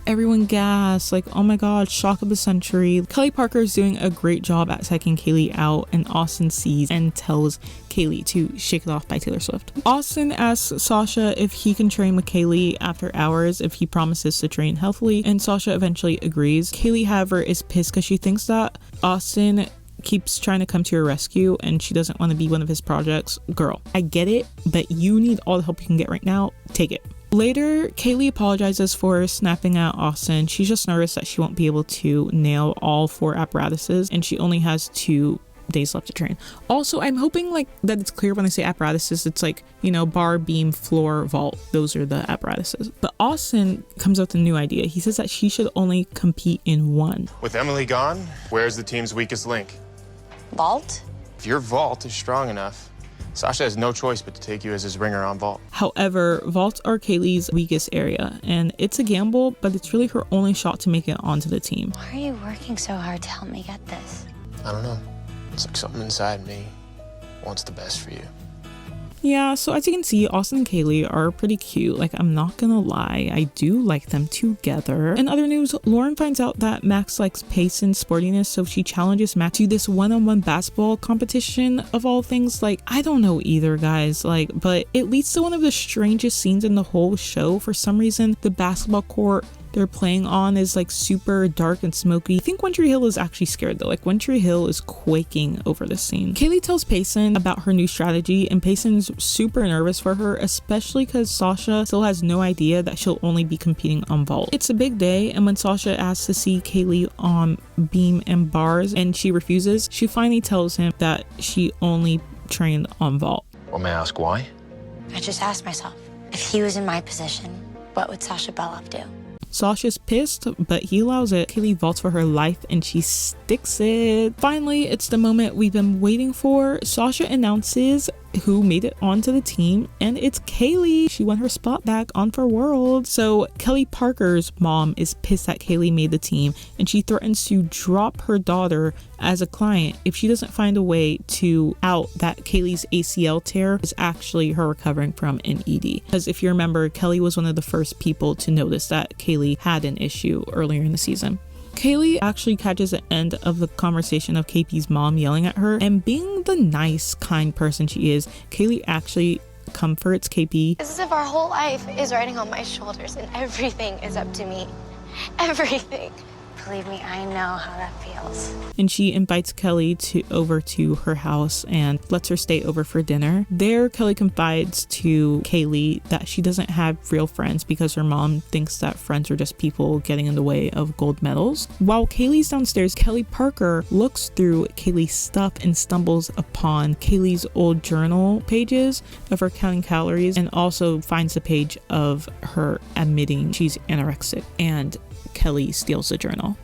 Everyone gasped, like, oh my god, shock of the century. Kelly Parker is doing a great job at psyching Kaylee out, and Austin sees and tells Kaylee to Shake It Off by Taylor Swift. Austin asks Sasha if he can train with Kaylee after hours if he promises to train healthily, and Sasha eventually agrees. Kaylee, however, is pissed because she thinks that Austin keeps trying to come to your rescue and she doesn't want to be one of his projects. Girl, I get it, but you need all the help you can get right now. Take it. Later, Kaylee apologizes for snapping at Austin. She's just nervous that she won't be able to nail all 4 apparatuses and she only has 2 days left to train. Also, I'm hoping like that it's clear when I say apparatuses, it's like, you know, bar, beam, floor, vault. Those are the apparatuses. But Austin comes up with a new idea. He says that she should only compete in 1. With Emily gone, where's the team's weakest link? Vault? If your vault is strong enough, Sasha has no choice but to take you as his ringer on vault. However, vaults are Kaylee's weakest area, and it's a gamble, but it's really her only shot to make it onto the team. Why are you working so hard to help me get this? I don't know. It's like something inside me wants the best for you. Yeah, so as you can see, Austin and Kaylee are pretty cute. Like, I'm not gonna lie, I do like them together. In other news, Lauren finds out that Max likes pace and sportiness, so she challenges Max to this one-on-one basketball competition of all things. Like, I don't know either, guys, like, but it leads to one of the strangest scenes in the whole show. For some reason, the basketball court they're playing on is like super dark and smoky. I think One Tree Hill is actually scared though. Like, One Tree Hill is quaking over this scene. Kaylee tells Payson about her new strategy and Payson's super nervous for her, especially because Sasha still has no idea that she'll only be competing on vault. It's a big day, and when Sasha asks to see Kaylee on beam and bars and she refuses, she finally tells him that she only trained on vault. Well, may I ask why? I just asked myself, if he was in my position, what would Sasha Beloff do? Sasha's pissed, but he allows it. Kaylee vaults for her life and she sticks it. Finally, it's the moment we've been waiting for. Sasha announces who made it onto the team, and it's Kaylee. She won her spot back on for World. So Kelly Parker's mom is pissed that Kaylee made the team, and she threatens to drop her daughter as a client if she doesn't find a way to out that Kaylee's ACL tear is actually her recovering from an ED. Because if you remember, Kelly was one of the first people to notice that Kaylee had an issue earlier in the season. Kaylee actually catches the end of the conversation of KP's mom yelling at her, and being the nice, kind person she is, Kaylee actually comforts KP. It's as if our whole life is riding on my shoulders and everything is up to me. Everything. Believe me, I know how that feels. And she invites Kelly over to her house and lets her stay over for dinner. There, Kelly confides to Kaylee that she doesn't have real friends because her mom thinks that friends are just people getting in the way of gold medals. While Kaylee's downstairs, Kelly Parker looks through Kaylee's stuff and stumbles upon Kaylee's old journal pages of her counting calories, and also finds the page of her admitting she's anorexic, and Kelly steals the journal.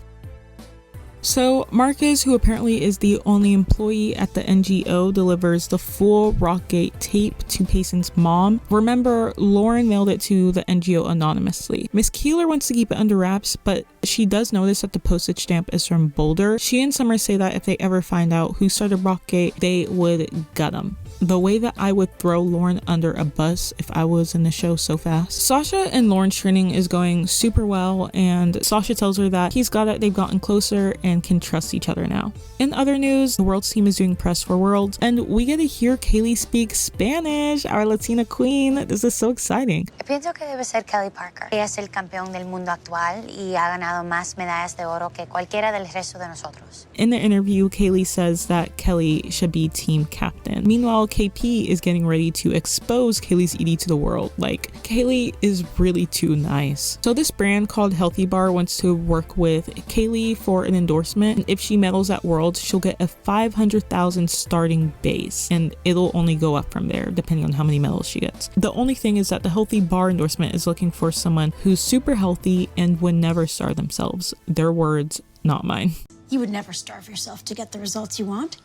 So Marcus, who apparently is the only employee at the NGO, delivers the full Rockgate tape to Payson's mom. Remember, Lauren mailed it to the NGO anonymously. Miss Keeler wants to keep it under wraps, but she does notice that the postage stamp is from Boulder. She and Summer say that if they ever find out who started Rockgate, they would gut them. The way that I would throw Lauren under a bus if I was in the show so fast. Sasha and Lauren's training is going super well, and Sasha tells her that he's got it, they've gotten closer and can trust each other now. In other news, the Worlds team is doing press for Worlds, and we get to hear Kaylee speak Spanish, our Latina queen. This is so exciting. Pienso que debe ser Kelly Parker. Ella es el campeón del mundo actual y ha ganado más medallas de oro que cualquiera del resto de nosotros. In the interview, Kaylee says that Kelly should be team captain. Meanwhile, KP is getting ready to expose Kaylee's ED to the world. Like, Kaylee is really too nice. So this brand called Healthy Bar wants to work with Kaylee for an endorsement. And if she medals at Worlds, she'll get a 500,000 starting base, and it'll only go up from there depending on how many medals she gets. The only thing is that the Healthy Bar endorsement is looking for someone who's super healthy and would never starve themselves. Their words, not mine. You would never starve yourself to get the results you want,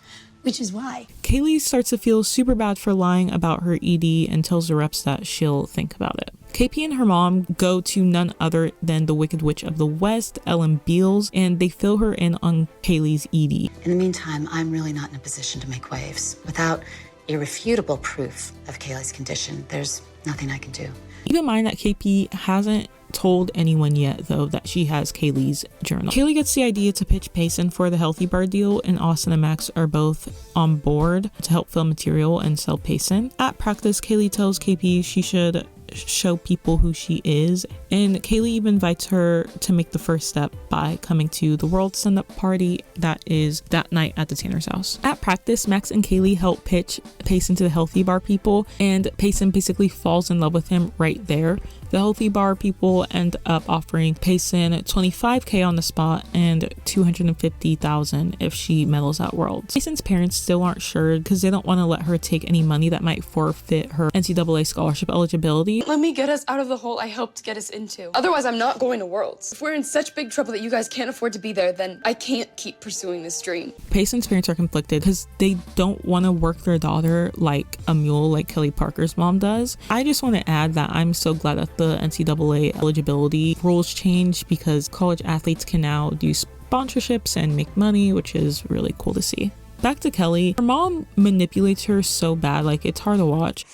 which is why. Kaylee starts to feel super bad for lying about her ED and tells the reps that she'll think about it. KP and her mom go to none other than the Wicked Witch of the West, Ellen Beals, and they fill her in on Kaylee's ED. In the meantime, I'm really not in a position to make waves. Without irrefutable proof of Kaylee's condition, there's nothing I can do. Keep in mind that KP hasn't told anyone yet though that she has Kaylee's journal. Kaylee gets the idea to pitch Payson for the Healthy Bar deal, and Austin and Max are both on board to help film material and sell Payson. At practice, Kaylee tells KP she should show people who she is. And Kaylee even invites her to make the first step by coming to the World Stand-Up Party that is that night at the Tanner's house. At practice, Max and Kaylee help pitch Payson to the Healthy Bar people, and Payson basically falls in love with him right there. The Healthy Bar people end up offering Payson $25,000 on the spot and $250,000 if she medals at Worlds. Payson's parents still aren't sure because they don't want to let her take any money that might forfeit her NCAA scholarship eligibility. Let me get us out of the hole I helped get us into. Otherwise, I'm not going to Worlds. If we're in such big trouble that you guys can't afford to be there, then I can't keep pursuing this dream. Payson's parents are conflicted because they don't want to work their daughter like a mule like Kelly Parker's mom does. I just want to add that I'm so glad that the NCAA eligibility rules changed because college athletes can now do sponsorships and make money, which is really cool to see. Back to Kelly. Her mom manipulates her so bad, like it's hard to watch.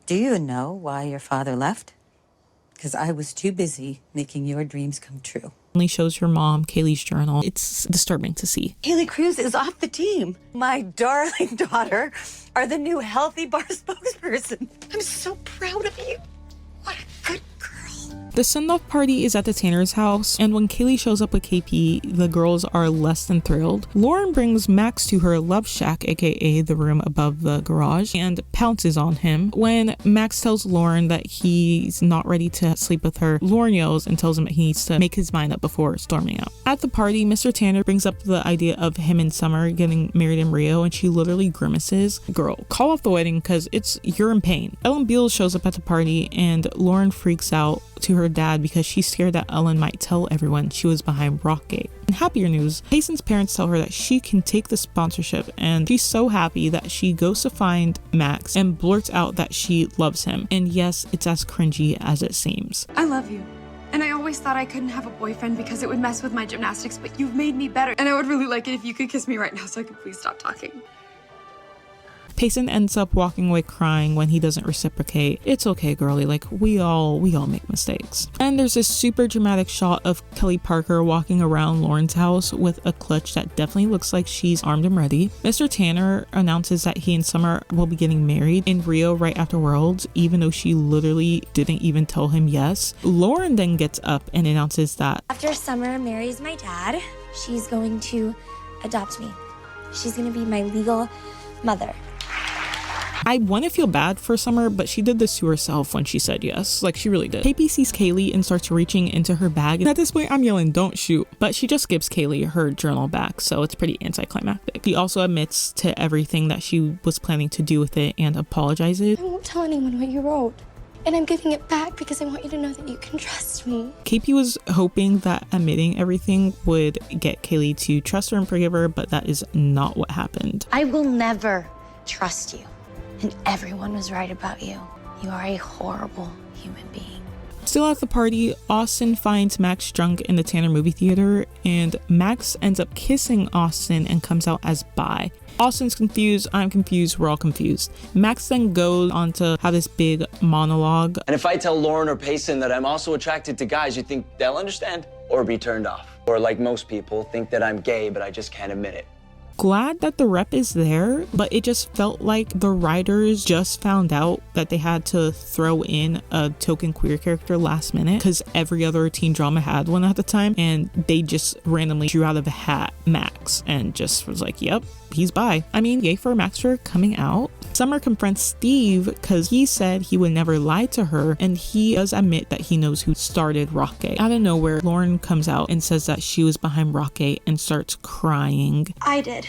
Do you know why your father left? Because I was too busy making your dreams come true. Only shows her mom Kaylee's journal. It's disturbing to see. Kaylee Cruz is off the team. My darling daughter are the new Healthy Bar spokesperson. I'm so proud of you. What a good girl. The send-off party is at the Tanner's house, and when Kaylee shows up with KP, the girls are less than thrilled. Lauren brings Max to her love shack, aka the room above the garage, and pounces on him. When Max tells Lauren that he's not ready to sleep with her, Lauren yells and tells him that he needs to make his mind up before storming out. At the party, Mr. Tanner brings up the idea of him and Summer getting married in Rio, and she literally grimaces. Girl, call off the wedding because you're in pain. Ellen Beals shows up at the party, and Lauren freaks out to her dad because she's scared that Ellen might tell everyone she was behind Rockgate. In happier news, Payson's parents tell her that she can take the sponsorship, and she's so happy that she goes to find Max and blurts out that she loves him. And yes, it's as cringy as it seems. I love you. And I always thought I couldn't have a boyfriend because it would mess with my gymnastics, but you've made me better. And I would really like it if you could kiss me right now so I could please stop talking. Payson ends up walking away crying when he doesn't reciprocate. It's okay, girly, like we all make mistakes. And there's this super dramatic shot of Kelly Parker walking around Lauren's house with a clutch that definitely looks like she's armed and ready. Mr. Tanner announces that he and Summer will be getting married in Rio right after Worlds, even though she literally didn't even tell him yes. Lauren then gets up and announces that after Summer marries my dad, she's going to adopt me. She's going to be my legal mother. I want to feel bad for Summer, but she did this to herself when she said yes. Like, she really did. KP sees Kaylee and starts reaching into her bag. And at this point, I'm yelling, don't shoot. But she just gives Kaylee her journal back, so it's pretty anticlimactic. She also admits to everything that she was planning to do with it and apologizes. I won't tell anyone what you wrote. And I'm giving it back because I want you to know that you can trust me. KP was hoping that admitting everything would get Kaylee to trust her and forgive her, but that is not what happened. I will never trust you. And everyone was right about you. You are a horrible human being. Still at the party, Austin finds Max drunk in the Tanner movie theater, and Max ends up kissing Austin and comes out as bi. Austin's confused, I'm confused, we're all confused. Max then goes on to have this big monologue. And if I tell Lauren or Payson that I'm also attracted to guys, you think they'll understand or be turned off? Or like most people, think that I'm gay, but I just can't admit it. Glad that the rep is there, but it just felt like the writers just found out that they had to throw in a token queer character last minute because every other teen drama had one at the time, and they just randomly drew out of a hat Max and just was like, yep, he's bi. I mean, yay for Max for coming out. Summer confronts Steve because he said he would never lie to her, and he does admit that he knows who started Rockgate. Out of nowhere, Lauren comes out and says that she was behind Rockgate and starts crying. I did.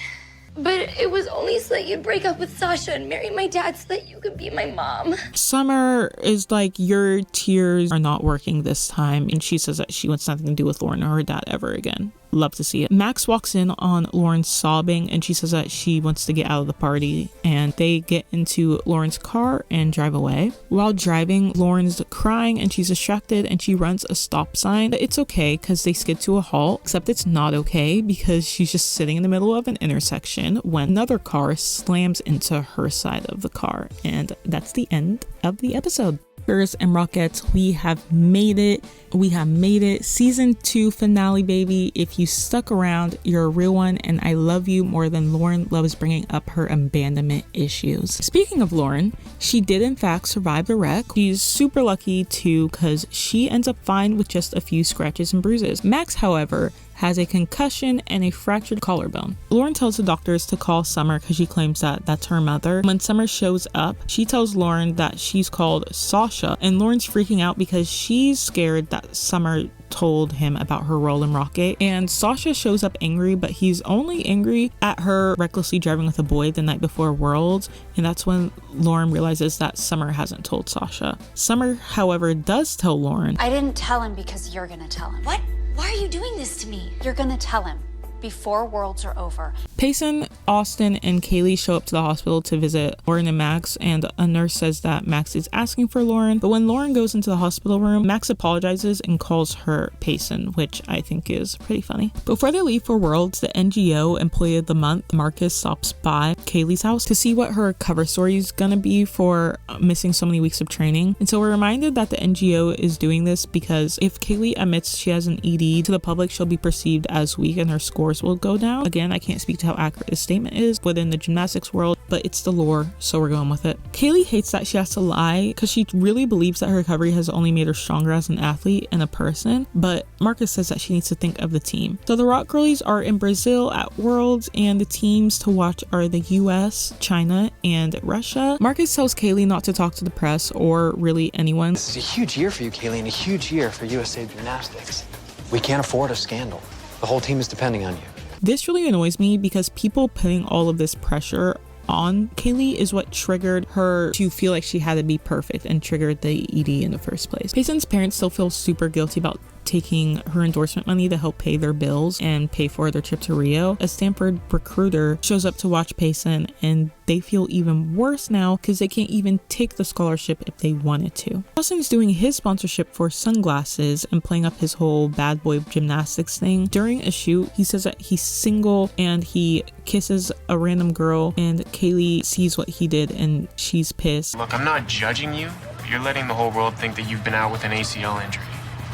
But it was only so that you'd break up with Sasha and marry my dad so that you could be my mom. Summer is like, your tears are not working this time, and she says that she wants nothing to do with Lauren or her dad ever again. Love to see it. Max walks in on Lauren sobbing, and she says that she wants to get out of the party, and they get into Lauren's car and drive away. While driving, Lauren's crying and she's distracted, and she runs a stop sign. It's okay because they skid to a halt, except it's not okay because she's just sitting in the middle of an intersection when another car slams into her side of the car, and that's the end of the episode. And Rockettes, we have made it. We have made it. Season 2 finale, baby. If you stuck around, you're a real one, and I love you more than Lauren loves bringing up her abandonment issues. Speaking of Lauren, she did in fact survive the wreck. She's super lucky too, because she ends up fine with just a few scratches and bruises. Max, however, has a concussion and a fractured collarbone. Lauren tells the doctors to call Summer because she claims that that's her mother. When Summer shows up, she tells Lauren that she's called Sasha, and Lauren's freaking out because she's scared that Summer told him about her role in Rocket. And Sasha shows up angry, but he's only angry at her recklessly driving with a boy the night before Worlds, and that's when Lauren realizes that Summer hasn't told Sasha. Summer, however, does tell Lauren. I didn't tell him because you're gonna tell him. What? Why are you doing this to me? You're gonna tell him before Worlds are over. Payson, Austin, and Kaylee show up to the hospital to visit Lauren and Max, and a nurse says that Max is asking for Lauren. But when Lauren goes into the hospital room, Max apologizes and calls her Payson, which I think is pretty funny. Before they leave for Worlds, the NGO Employee of the Month, Marcus, stops by Kaylee's house to see what her cover story is gonna be for missing so many weeks of training. And so we're reminded that the NGO is doing this because if Kaylee admits she has an ED to the public, she'll be perceived as weak and her scores will go down. Again, I can't speak to how accurate this statement is within the gymnastics world, but it's the lore, so we're going with it. Kaylee hates that she has to lie because she really believes that her recovery has only made her stronger as an athlete and a person, but Marcus says that she needs to think of the team. So the Rock Girlies are in Brazil at Worlds, and the teams to watch are the US, China, and Russia. Marcus tells Kaylee not to talk to the press or really anyone. This is a huge year for you, Kaylee, and a huge year for USA Gymnastics. We can't afford a scandal. The whole team is depending on you. This really annoys me because people putting all of this pressure on Kaylee is what triggered her to feel like she had to be perfect and triggered the ED in the first place. Payson's parents still feel super guilty about taking her endorsement money to help pay their bills and pay for their trip to Rio. A Stanford recruiter shows up to watch Payson, and they feel even worse now because they can't even take the scholarship if they wanted to. Austin's doing his sponsorship for sunglasses and playing up his whole bad boy gymnastics thing. During a shoot, he says that he's single and he kisses a random girl, and Kaylee sees what he did and she's pissed. Look, I'm not judging you, but you're letting the whole world think that you've been out with an ACL injury.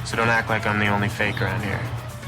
So don't act like I'm the only fake around here.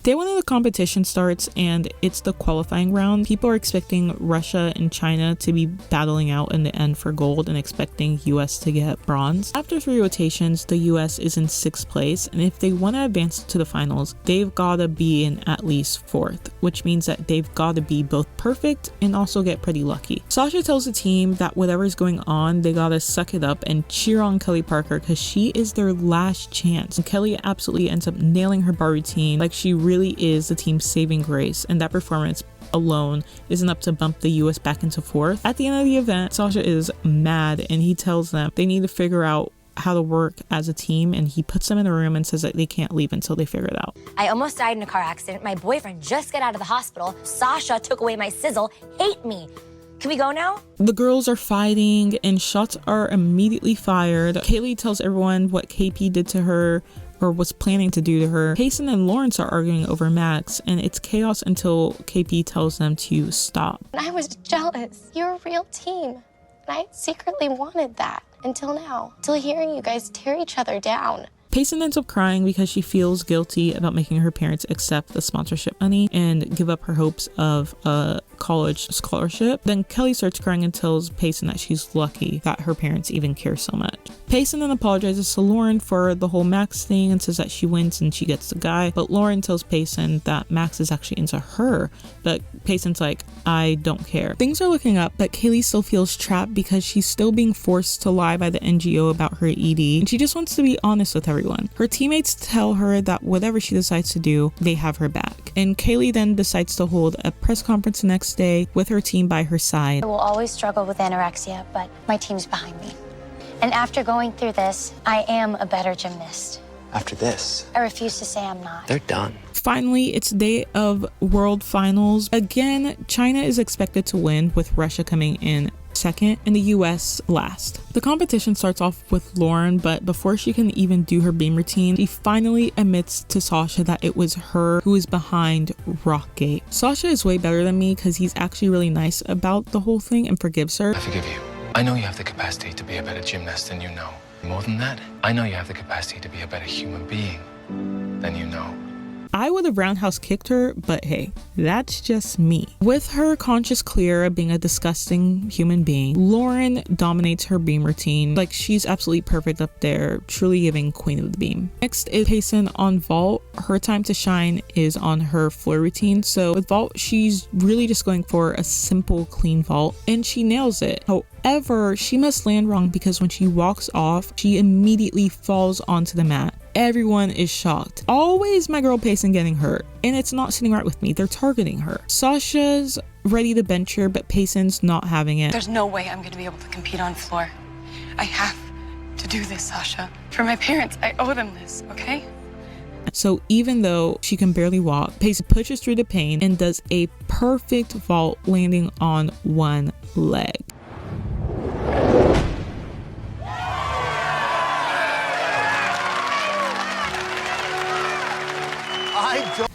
Day 1 of the competition starts, and it's the qualifying round. People are expecting Russia and China to be battling out in the end for gold and expecting US to get bronze. After 3 rotations, the US is in 6th place, and if they want to advance to the finals, they've got to be in at least 4th, which means that they've got to be both perfect and also get pretty lucky. Sasha tells the team that whatever's going on, they gotta suck it up and cheer on Kelly Parker because she is their last chance. And Kelly absolutely ends up nailing her bar routine like she really is the team's saving grace, and that performance alone is enough to bump the US back into 4th. At the end of the event, Sasha is mad and he tells them they need to figure out how to work as a team, and he puts them in a room and says that they can't leave until they figure it out. I almost died in a car accident. My boyfriend just got out of the hospital. Sasha took away my sizzle. Hate me. Can we go now? The girls are fighting and shots are immediately fired. Kaylee tells everyone what KP did to her or was planning to do to her. Payson and Lawrence are arguing over Max, and it's chaos until KP tells them to stop. I was jealous. You're a real team. And I secretly wanted that until now. Till hearing you guys tear each other down. Payson ends up crying because she feels guilty about making her parents accept the sponsorship money and give up her hopes of a college scholarship. Then Kelly starts crying and tells Payson that she's lucky that her parents even care so much. Payson then apologizes to Lauren for the whole Max thing and says that she wins and she gets the guy, but Lauren tells Payson that Max is actually into her, but Payson's like, I don't care. Things are looking up, but Kaylee still feels trapped because she's still being forced to lie by the NGO about her ED, and she just wants to be honest with everyone. Her teammates tell her that whatever she decides to do, they have her back. And Kaylee then decides to hold a press conference the next day with her team by her side. I will always struggle with anorexia, but my team's behind me. And after going through this, I am a better gymnast. After this, I refuse to say I'm not. they're done. Finally, it's day of World Finals. Again, China is expected to win, with Russia coming in second and the US last. The competition starts off with Lauren, but before she can even do her beam routine, she finally admits to Sasha that it was her who is behind Rockgate. Sasha is way better than me because he's actually really nice about the whole thing and forgives her. I forgive you. I know you have the capacity to be a better gymnast than you know. More than that, I know you have the capacity to be a better human being than you know. I would have roundhouse kicked her, but hey, that's just me. With her conscience clear of being a disgusting human being, Lauren dominates her beam routine. Like, she's absolutely perfect up there, truly giving queen of the beam. Next is Payson on vault. Her time to shine is on her floor routine. So with vault, she's really just going for a simple, clean vault, and she nails it. However, she must land wrong because when she walks off, she immediately falls onto the mat. Everyone is shocked. Always my girl Payson getting hurt, and it's not sitting right with me. They're targeting her. Sasha's ready to bench her, but Payson's not having it. There's no way I'm gonna be able to compete on floor. I have to do this, Sasha. For my parents, I owe them this, okay? So even though she can barely walk, Payson pushes through the pain and does a perfect vault, landing on one leg.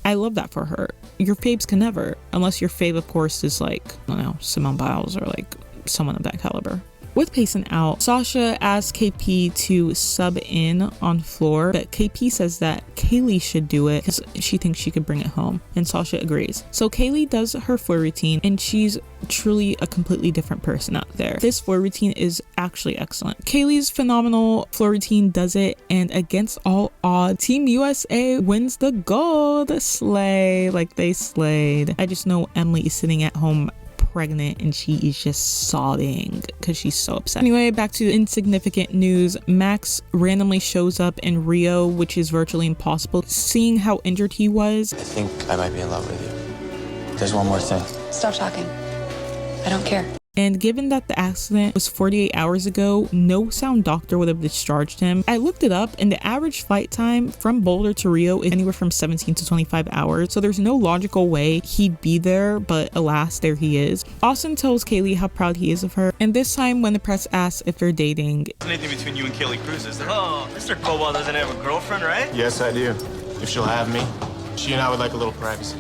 I love that for her. Your faves can never, unless your fave, of course, is like, I don't know, Simone Biles or like someone of that caliber. With Payson out, Sasha asks KP to sub in on floor, but KP says that Kaylee should do it because she thinks she could bring it home, and Sasha agrees. So Kaylee does her floor routine, and she's truly a completely different person out there. This floor routine is actually excellent. Kaylee's phenomenal floor routine does it, and against all odds, Team USA wins the gold. Slay, like they slayed. I just know Emily is sitting at home pregnant and she is just sobbing because she's so upset. Anyway, back to insignificant news. Max randomly shows up in Rio, which is virtually impossible. Seeing how injured he was, I think I might be in love with you. There's one more thing. Stop talking. I don't care. and given that the accident was 48 hours ago, no sound doctor would have discharged him. I looked it up, and the average flight time from Boulder to Rio is anywhere from 17 to 25 hours, so there's no logical way he'd be there, but alas, there he is. Austin tells Kaylee how proud he is of her, and this time when the press asks if they're dating, Anything between you and Kaylee Cruz, is there? Oh, Mr. Cobalt doesn't have a girlfriend, right? Yes, I do. If she'll have me. She and I would like a little privacy.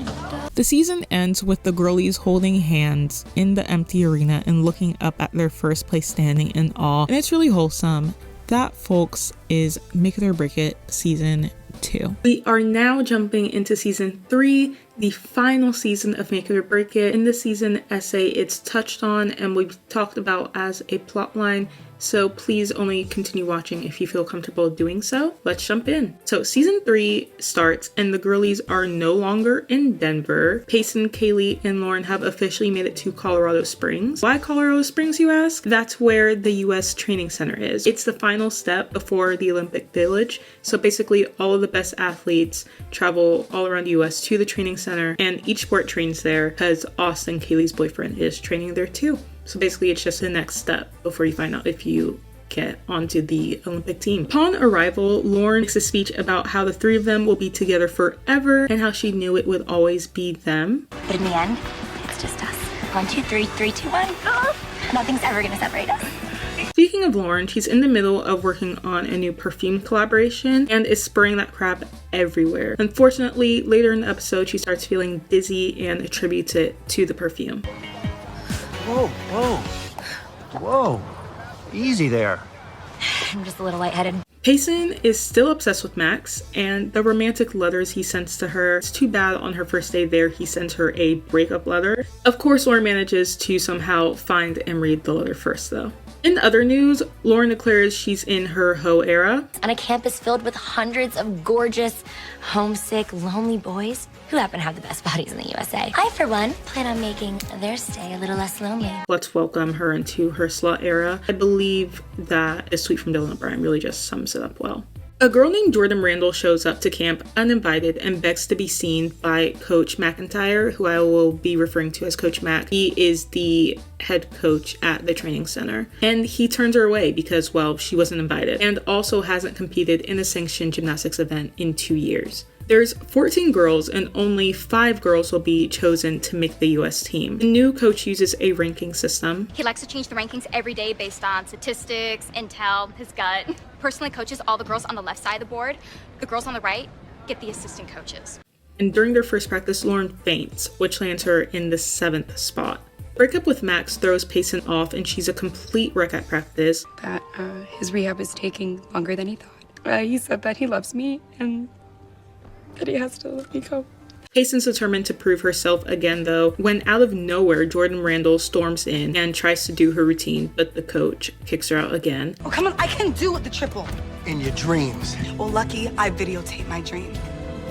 The season ends with the girlies holding hands in the empty arena and looking up at their first place standing in awe, and it's really wholesome. That, folks, is Make It or Break It season 2. We are now jumping into season 3, the final season of Make It or Break It. In this season essay, it's touched on and we've talked about as a plot line, so please only continue watching if you feel comfortable doing so. Let's jump in. So season 3 starts and the girlies are no longer in Denver. Payson, Kaylee, and Lauren have officially made it to Colorado Springs. Why Colorado Springs, you ask? That's where the US Training Center is. It's the final step before the Olympic Village. So basically all of the best athletes travel all around the US to the training center, and each sport trains there because Austin, Kaylee's boyfriend, is training there too. So basically it's just the next step before you find out if you get onto the Olympic team. Upon arrival, Lauren makes a speech about how the three of them will be together forever and how she knew it would always be them. But in the end, it's just us. 1, 2, 3, 3, 2, 1. Nothing's ever gonna separate us. Speaking of Lauren, she's in the middle of working on a new perfume collaboration and is spraying that crap everywhere. Unfortunately, later in the episode, she starts feeling dizzy and attributes it to the perfume. Whoa, whoa, whoa. Easy there. I'm just a little lightheaded. Payson is still obsessed with Max and the romantic letters he sends to her. It's too bad on her first day there he sends her a breakup letter. Of course, Lauren manages to somehow find and read the letter first though. In other news, Lauren declares she's in her hoe era. On a campus filled with hundreds of gorgeous, homesick, lonely boys who happen to have the best bodies in the USA. I, for one, plan on making their stay a little less lonely. Let's welcome her into her slut era. I believe that this tweet from Dylan O'Brien really just sums it up well. A girl named Jordan Randall shows up to camp uninvited and begs to be seen by Coach McIntyre, who I will be referring to as Coach Mac. He is the head coach at the training center. And he turns her away because, well, she wasn't invited and also hasn't competed in a sanctioned gymnastics event in 2 years. There's 14 girls and only 5 girls will be chosen to make the US team. The new coach uses a ranking system. He likes to change the rankings every day based on statistics, intel, his gut. Personally coaches all the girls on the left side of the board. The girls on the right get the assistant coaches. And during their first practice, Lauren faints, which lands her in the 7th spot. Breakup with Max throws Payson off and she's a complete wreck at practice. That his rehab is taking longer than he thought. He said that he loves me and that he has to let me go. Payson's determined to prove herself again though, when out of nowhere Jordan Randall storms in and tries to do her routine, but the coach kicks her out again. Oh, come on, I can do the triple. In your dreams. Well, lucky I videotaped my dream.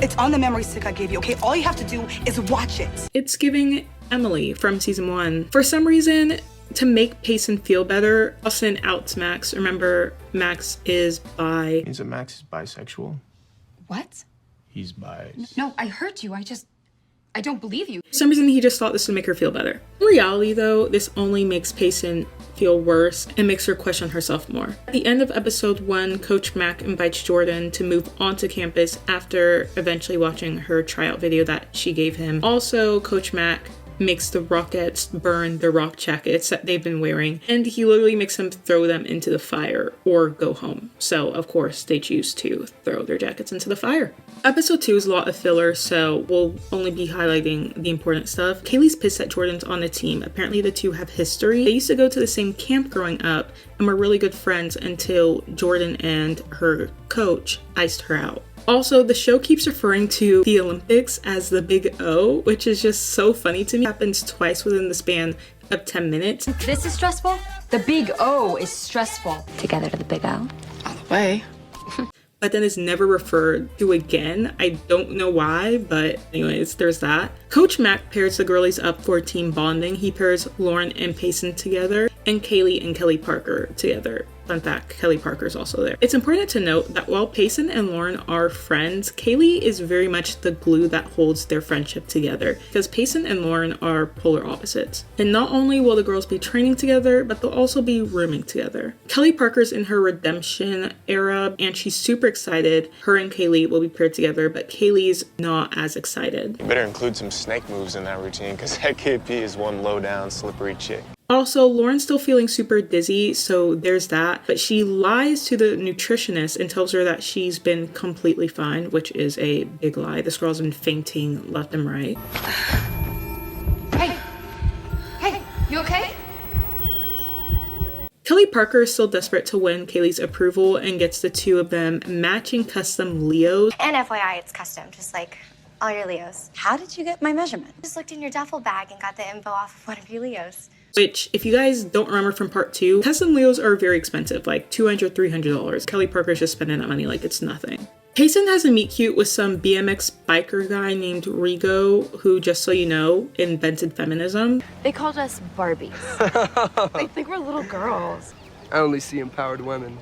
It's on the memory stick I gave you, okay? All you have to do is watch it. It's giving Emily from season 1. For some reason, to make Payson feel better, Austin outs Max. Remember, Max is bi. Means that Max is bisexual? What? He's bi. No, I heard you. I don't believe you. For some reason, he just thought this would make her feel better. In reality, though, this only makes Payson feel worse and makes her question herself more. At the end of episode 1, Coach Mac invites Jordan to move onto campus after eventually watching her tryout video that she gave him. Also, Coach Mac makes the Rockettes burn the rock jackets that they've been wearing, and he literally makes them throw them into the fire or go home. So of course they choose to throw their jackets into the fire. Episode 2 is a lot of filler, so we'll only be highlighting the important stuff. Kaylee's pissed that Jordan's on the team. Apparently the two have history. They used to go to the same camp growing up and were really good friends until Jordan and her coach iced her out. Also, the show keeps referring to the Olympics as the Big O, which is just so funny to me. It happens twice within the span of 10 minutes. This is stressful. The Big O is stressful. Together to the Big O. All the way. But then is never referred to again. I don't know why, but anyways, there's that. Coach Mac pairs the girlies up for team bonding. He pairs Lauren and Payson together and Kaylee and Kelly Parker together. Fun fact, Kelly Parker's also there. It's important to note that while Payson and Lauren are friends, Kaylee is very much the glue that holds their friendship together, because Payson and Lauren are polar opposites. And not only will the girls be training together, but they'll also be rooming together. Kelly Parker's in her redemption era, and she's super excited. Her and Kaylee will be paired together, but Kaylee's not as excited. You better include some snake moves in that routine, because that KP is one low down, slippery chick. Also, Lauren's still feeling super dizzy, so there's that. But she lies to the nutritionist and tells her that she's been completely fine, which is a big lie. This girl's been fainting left and right. Hey, you okay? Kelly Parker is still desperate to win Kaylee's approval and gets the two of them matching custom Leos. And FYI, it's custom, just like all your Leos. How did you get my measurement? Just looked in your duffel bag and got the info off of one of your Leos. Which, if you guys don't remember from part 2, custom Leos are very expensive, like $200, $300. Kelly Parker's just spending that money like it's nothing. Payson has a meet cute with some BMX biker guy named Rigo, who, just so you know, invented feminism. They called us Barbies. They think we're little girls. I only see empowered women.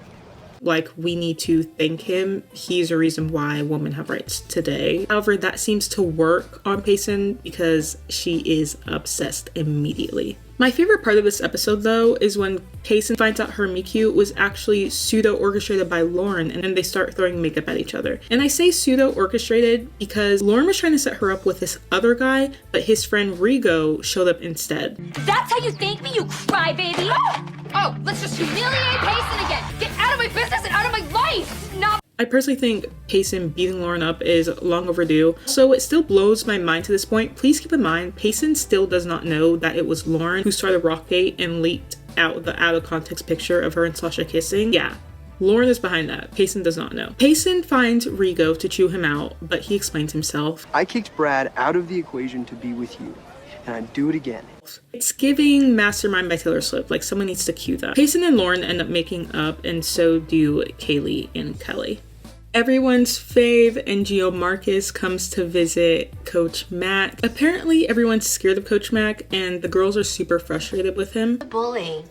Like, we need to thank him. He's a reason why women have rights today. However, that seems to work on Payson because she is obsessed immediately. My favorite part of this episode, though, is when Payson finds out her meet-cute was actually pseudo-orchestrated by Lauren, and then they start throwing makeup at each other. And I say pseudo-orchestrated because Lauren was trying to set her up with this other guy, but his friend Rigo showed up instead. That's how you thank me, you crybaby? Oh, let's just humiliate Payson again. Get out of my business and out of my life. No. I personally think Payson beating Lauren up is long overdue, so it still blows my mind to this point. Please keep in mind, Payson still does not know that it was Lauren who started Rockgate and leaked out the out-of-context picture of her and Sasha kissing. Yeah, Lauren is behind that. Payson does not know. Payson finds Rigo to chew him out, but he explains himself. I kicked Brad out of the equation to be with you, and I'd do it again. It's giving Mastermind by Taylor Swift, like someone needs to cue that. Payson and Lauren end up making up, and so do Kaylee and Kelly. Everyone's fave, NGO Marcus, comes to visit Coach Mac. Apparently, everyone's scared of Coach Mac, and the girls are super frustrated with him. Bully.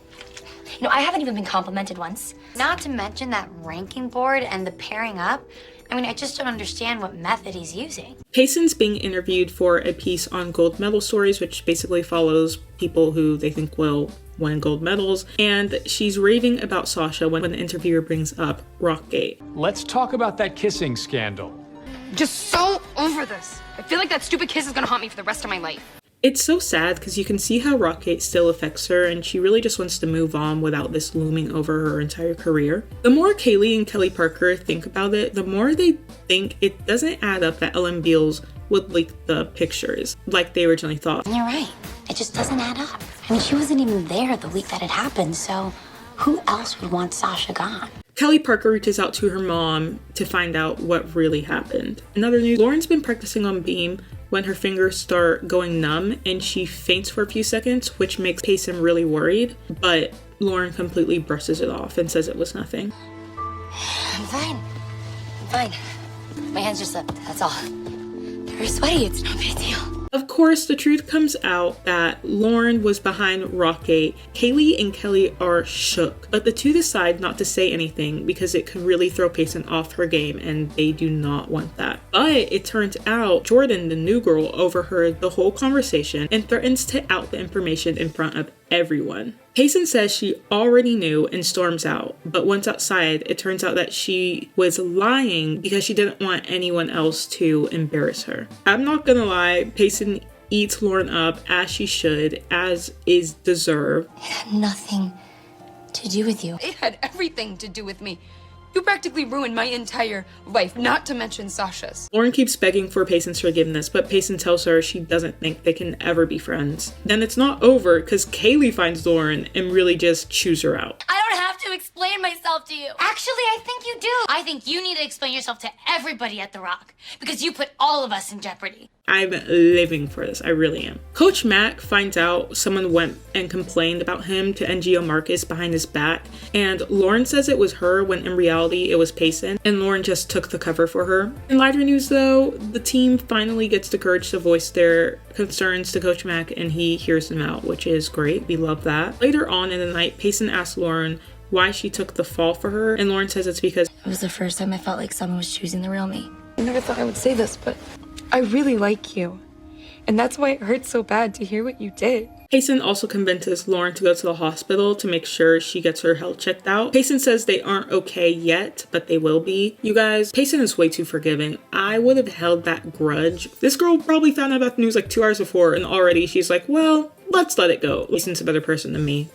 You know, I haven't even been complimented once. Not to mention that ranking board and the pairing up. I mean, I just don't understand what method he's using. Payson's being interviewed for a piece on gold medal stories, which basically follows people who they think will win gold medals, and she's raving about Sasha when the interviewer brings up Rockgate. Let's talk about that kissing scandal. Just so over this. I feel like that stupid kiss is gonna haunt me for the rest of my life. It's so sad because you can see how Rockgate still affects her, and she really just wants to move on without this looming over her entire career. The more Kaylee and Kelly Parker think about it, the more they think it doesn't add up that Ellen Beals would leak the pictures like they originally thought. You're right. It just doesn't add up. I mean, she wasn't even there the week that it happened, so who else would want Sasha gone? Kelly Parker reaches out to her mom to find out what really happened. In other news, Lauren's been practicing on Beam when her fingers start going numb and she faints for a few seconds, which makes Payson really worried, but Lauren completely brushes it off and says it was nothing. I'm fine. I'm fine. My hands just slipped, that's all. They're very sweaty, it's no big deal. Of course, the truth comes out that Lauren was behind Rockgate. Kaylee and Kelly are shook, but the two decide not to say anything because it could really throw Payson off her game and they do not want that. But it turns out Jordan, the new girl, overheard the whole conversation and threatens to out the information in front of everyone. Payson says she already knew and storms out, but once outside, it turns out that she was lying because she didn't want anyone else to embarrass her. I'm not gonna lie, Payson eats Lauren up as she should, as is deserved. It had nothing to do with you. It had everything to do with me. You practically ruined my entire life, not to mention Sasha's. Lauren keeps begging for Payson's forgiveness, but Payson tells her she doesn't think they can ever be friends. Then it's not over because Kaylee finds Lauren and really just chews her out. I don't have to explain myself to you. Actually, I think you do. I think you need to explain yourself to everybody at The Rock because you put all of us in jeopardy. I'm living for this, I really am. Coach Mac finds out someone went and complained about him to NGO Marcus behind his back, and Lauren says it was her when in reality it was Payson, and Lauren just took the cover for her. In lighter news though, the team finally gets the courage to voice their concerns to Coach Mac and he hears them out, which is great, we love that. Later on in the night, Payson asks Lauren why she took the fall for her, and Lauren says it's because it was the first time I felt like someone was choosing the real me. I never thought I would say this, but I really like you. And that's why it hurts so bad to hear what you did. Payson also convinces Lauren to go to the hospital to make sure she gets her health checked out. Payson says they aren't okay yet, but they will be. You guys, Payson is way too forgiving. I would have held that grudge. This girl probably found out about the news like 2 hours before, and already she's like, well, let's let it go. Payson's a better person than me.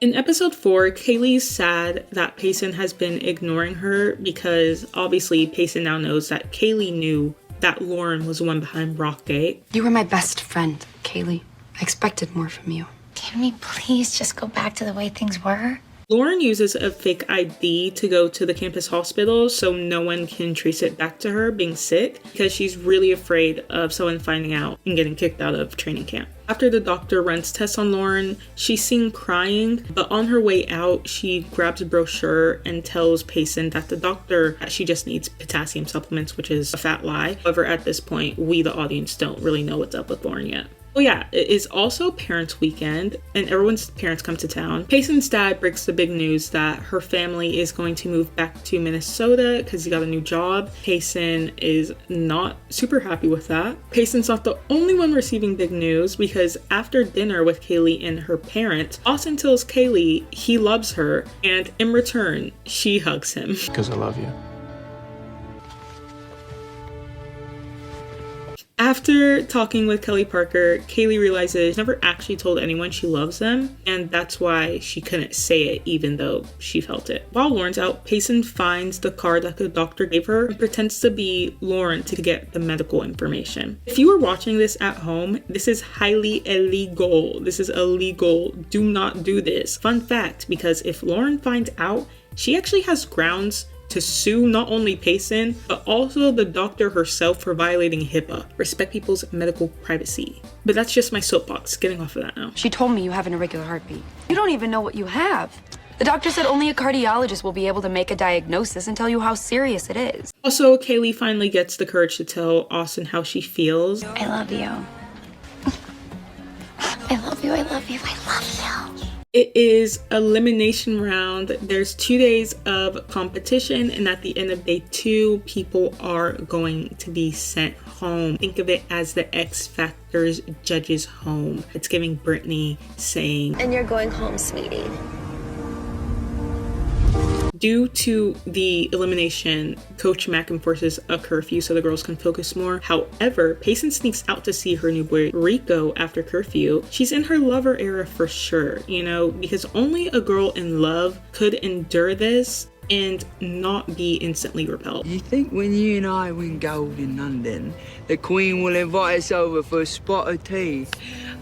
In episode 4, Kaylee's sad that Payson has been ignoring her because obviously Payson now knows that Kaylee knew that Lauren was the one behind Rockgate. You were my best friend, Kaylee. I expected more from you. Can we please just go back to the way things were? Lauren uses a fake ID to go to the campus hospital so no one can trace it back to her being sick because she's really afraid of someone finding out and getting kicked out of training camp. After the doctor runs tests on Lauren, she's seen crying, but on her way out, she grabs a brochure and tells Payson that the doctor, that she just needs potassium supplements, which is a fat lie. However, at this point, we, the audience, don't really know what's up with Lauren yet. Oh yeah, it is also parents' weekend and everyone's parents come to town. Payson's dad breaks the big news that her family is going to move back to Minnesota because he got a new job. Payson is not super happy with that. Payson's not the only one receiving big news because after dinner with Kaylee and her parents, Austin tells Kaylee he loves her and in return, she hugs him. Because I love you. After talking with Kelly Parker, Kaylee realizes she never actually told anyone she loves them, and that's why she couldn't say it even though she felt it. While Lauren's out, Payson finds the card that the doctor gave her and pretends to be Lauren to get the medical information. If you are watching this at home, this is highly illegal. This is illegal. Do not do this. Fun fact, because if Lauren finds out, she actually has grounds to sue not only Payson, but also the doctor herself for violating HIPAA, respect people's medical privacy. But that's just my soapbox, getting off of that now. She told me you have an irregular heartbeat. You don't even know what you have. The doctor said only a cardiologist will be able to make a diagnosis and tell you how serious it is. Also, Kaylee finally gets the courage to tell Austin how she feels. I love you. I love you, I love you, I love you. It is elimination round. There's 2 days of competition, and at the end of day 2, people are going to be sent home. Think of it as the X Factor's judges home. It's giving Brittany saying, "And you're going home, sweetie." Due to the elimination, Coach Mac enforces a curfew so the girls can focus more. However, Payson sneaks out to see her new boy Rico after curfew. She's in her lover era for sure, you know, because only a girl in love could endure this and not be instantly repelled. You think when you and I win gold in London, the Queen will invite us over for a spot of tea?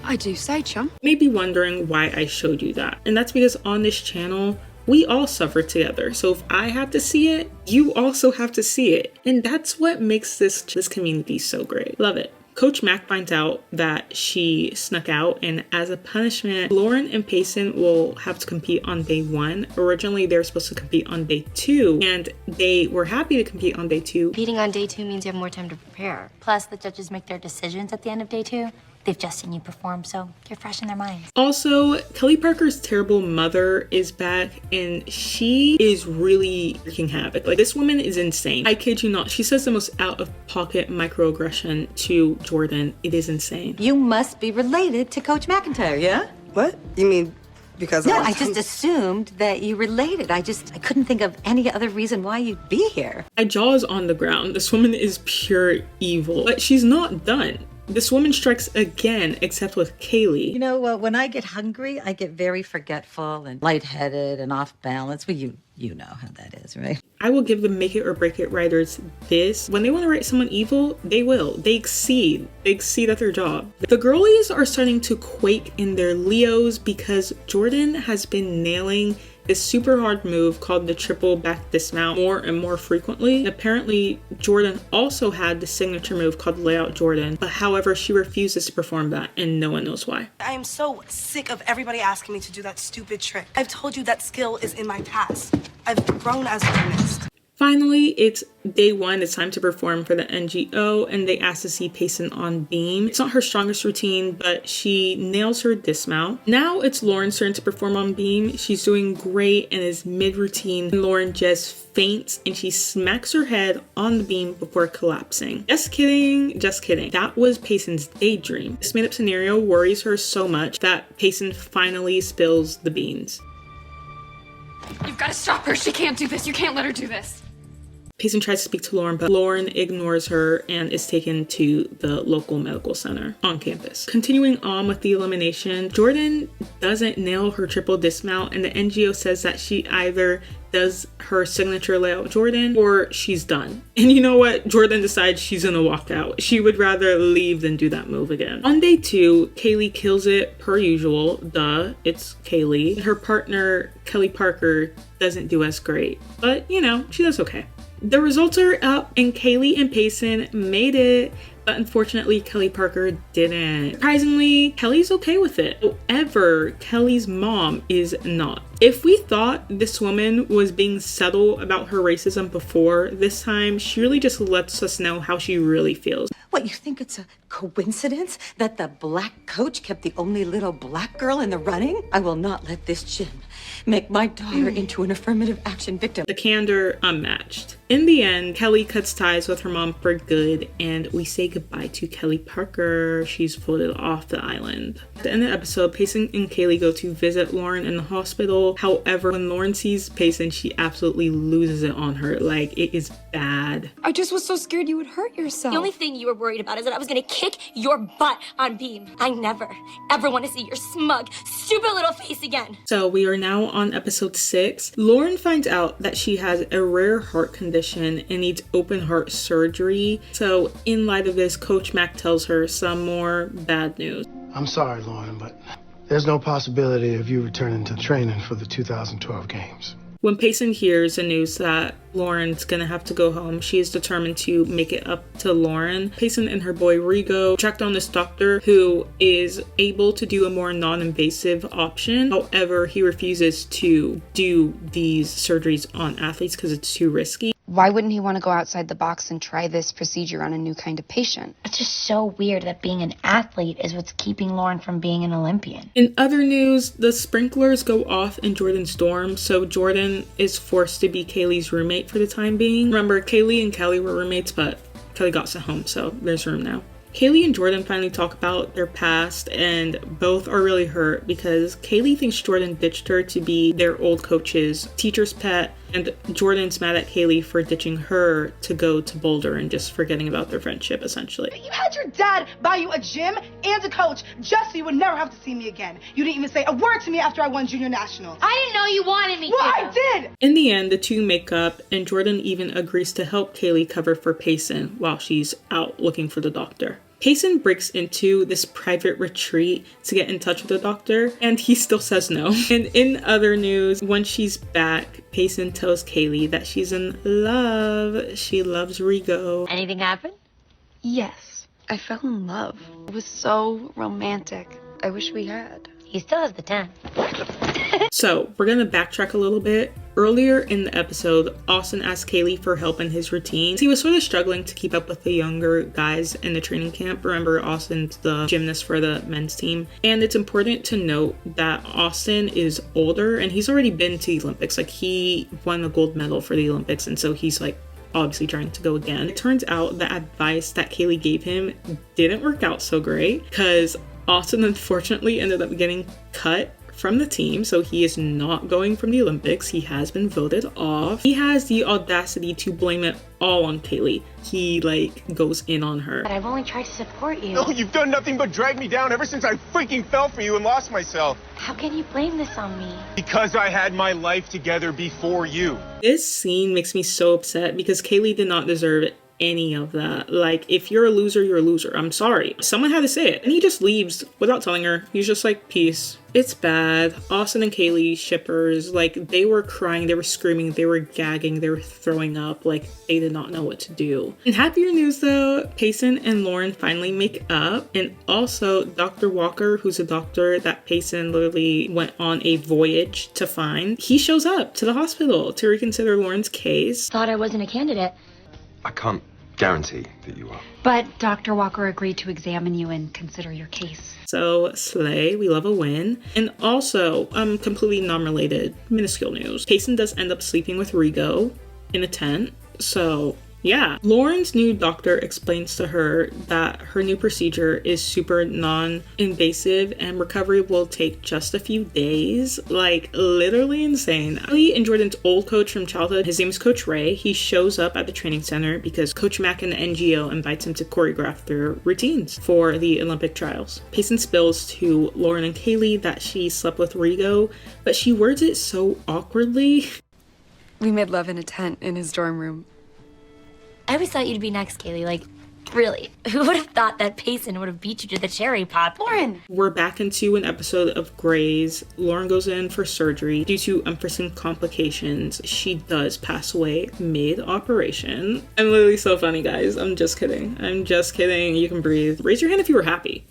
I do say, chum. You may be wondering why I showed you that. And that's because on this channel, we all suffer together. So if I have to see it, you also have to see it. And that's what makes this community so great. Love it. Coach Mac finds out that she snuck out, and as a punishment, Lauren and Payson will have to compete on day 1. Originally, they were supposed to compete on day 2, and they were happy to compete on day 2. Competing on day 2 means you have more time to prepare. Plus, the judges make their decisions at the end of day 2. They've just seen you perform, so you're fresh in their minds. Also, Kelly Parker's terrible mother is back, and she is really wreaking havoc. Like, this woman is insane. I kid you not. She says the most out-of-pocket microaggression to Jordan. It is insane. You must be related to Coach McIntyre, yeah? What? You mean because No, I just assumed that you related. I couldn't think of any other reason why you'd be here. My jaw is on the ground. This woman is pure evil. But she's not done. This woman strikes again, except with Kaylee. You know, when I get hungry, I get very forgetful and lightheaded and off balance. Well, you know how that is, right? I will give the Make It or Break It writers this. When they want to write someone evil, they will. They exceed. They exceed at their job. The girlies are starting to quake in their Leos because Jordan has been nailing this super hard move called the triple back dismount more and more frequently. Apparently, Jordan also had the signature move called Layout Jordan, but however, she refuses to perform that, and no one knows why. I am so sick of everybody asking me to do that stupid trick. I've told you that skill is in my past. I've grown as a gymnast. Finally, it's day 1. It's time to perform for the NGO, and they ask to see Payson on beam. It's not her strongest routine, but she nails her dismount. Now it's Lauren's turn to perform on beam. She's doing great and is mid-routine. Lauren just faints and she smacks her head on the beam before collapsing. Just kidding, just kidding. That was Payson's daydream. This made-up scenario worries her so much that Payson finally spills the beans. You've got to stop her. She can't do this. You can't let her do this. Payson tries to speak to Lauren, but Lauren ignores her and is taken to the local medical center on campus. Continuing on with the elimination, Jordan doesn't nail her triple dismount, and the NGO says that she either does her signature Layout Jordan or she's done. And you know what? Jordan decides she's gonna walk out. She would rather leave than do that move again. On day 2, Kaylee kills it per usual. Duh, it's Kaylee. Her partner, Kelly Parker, doesn't do as great, but you know, she does okay. The results are up and Kaylee and Payson made it, but unfortunately Kelly Parker didn't. Surprisingly, Kelly's okay with it. However, Kelly's mom is not. If we thought this woman was being subtle about her racism before, this time she really just lets us know how she really feels. What, you think it's a coincidence that the black coach kept the only little black girl in the running? I will not let this gym make my daughter into an affirmative action victim. The candor unmatched. In the end, Kelly cuts ties with her mom for good, and we say goodbye to Kelly Parker. She's floated off the island. At the end of the episode, Payson and Kaylee go to visit Lauren in the hospital. However, when Lauren sees Payson, she absolutely loses it on her. Like, it is bad. I just was so scared you would hurt yourself. The only thing you were worried about is that I was gonna kick your butt on beam. I never, ever want to see your smug, stupid little face again. So we are now on episode 6. Lauren finds out that she has a rare heart condition and needs open heart surgery. So in light of this, Coach Mac tells her some more bad news. I'm sorry, Lauren, but there's no possibility of you returning to training for the 2012 games. When Payson hears the news that Lauren's gonna have to go home, she is determined to make it up to Lauren. Payson and her boy Rigo tracked on this doctor who is able to do a more non-invasive option. However, he refuses to do these surgeries on athletes because it's too risky. Why wouldn't he want to go outside the box and try this procedure on a new kind of patient? It's just so weird that being an athlete is what's keeping Lauren from being an Olympian. In other news, the sprinklers go off in Jordan's dorm, so Jordan is forced to be Kaylee's roommate for the time being. Remember, Kaylee and Kelly were roommates, but Kelly got sent home, so there's room now. Kaylee and Jordan finally talk about their past, and both are really hurt because Kaylee thinks Jordan ditched her to be their old coach's teacher's pet, and Jordan's mad at Kaylee for ditching her to go to Boulder and just forgetting about their friendship, essentially. You had your dad buy you a gym and a coach just so you would never have to see me again. You didn't even say a word to me after I won junior nationals. I didn't know you wanted me Well, to. I did! In the end, the two make up, and Jordan even agrees to help Kaylee cover for Payson while she's out looking for the doctor. Payson breaks into this private retreat to get in touch with the doctor, and he still says no. And in other news, when she's back, Payson tells Kaylee that she's in love. She loves Rigo. Anything happen? Yes. I fell in love. It was so romantic. I wish we had. He still has the 10. So we're gonna backtrack a little bit. Earlier in the episode, Austin asked Kaylee for help in his routine. He was sort of struggling to keep up with the younger guys in the training camp. Remember, Austin's the gymnast for the men's team. And it's important to note that Austin is older and he's already been to the Olympics. Like, he won a gold medal for the Olympics, and so he's like obviously trying to go again. It turns out the advice that Kaylee gave him didn't work out so great, because Austin unfortunately ended up getting cut from the team, so he is not going from the Olympics. He has been voted off. He has the audacity to blame it all on Kaylee. He like goes in on her. But I've only tried to support you. No, you've done nothing but drag me down ever since I freaking fell for you and lost myself. How can you blame this on me? Because I had my life together before you. This scene makes me so upset because Kaylee did not deserve any of that. Like, if you're a loser, you're a loser. I'm sorry. Someone had to say it. And he just leaves without telling her. He's just like, peace. It's bad. Austin and Kaylee shippers, like, they were crying, they were screaming, they were gagging, they were throwing up. Like, they did not know what to do. In happier news though, Payson and Lauren finally make up. And also Dr. Walker, who's a doctor that Payson literally went on a voyage to find, he shows up to the hospital to reconsider Lauren's case. Thought I wasn't a candidate. I can't guarantee that you are. But Dr. Walker agreed to examine you and consider your case. So, slay, we love a win. And also, completely non-related, minuscule news. Payson does end up sleeping with Rigo in a tent. So, yeah. Lauren's new doctor explains to her that her new procedure is super non-invasive and recovery will take just a few days. Like, literally insane. Lee and Jordan's old coach from childhood, his name is Coach Ray. He shows up at the training center because Coach Mack and the NGO invites him to choreograph their routines for the Olympic trials. Payson spills to Lauren and Kaylee that she slept with Rigo, but she words it so awkwardly. We made love in a tent in his dorm room. I always thought you'd be next, Kaylee. Like, really. Who would have thought that Payson would have beat you to the cherry pop? Lauren! We're back into an episode of Grey's. Lauren goes in for surgery. Due to unforeseen complications, she does pass away mid-operation. I'm literally so funny, guys. I'm just kidding. I'm just kidding. You can breathe. Raise your hand if you were happy.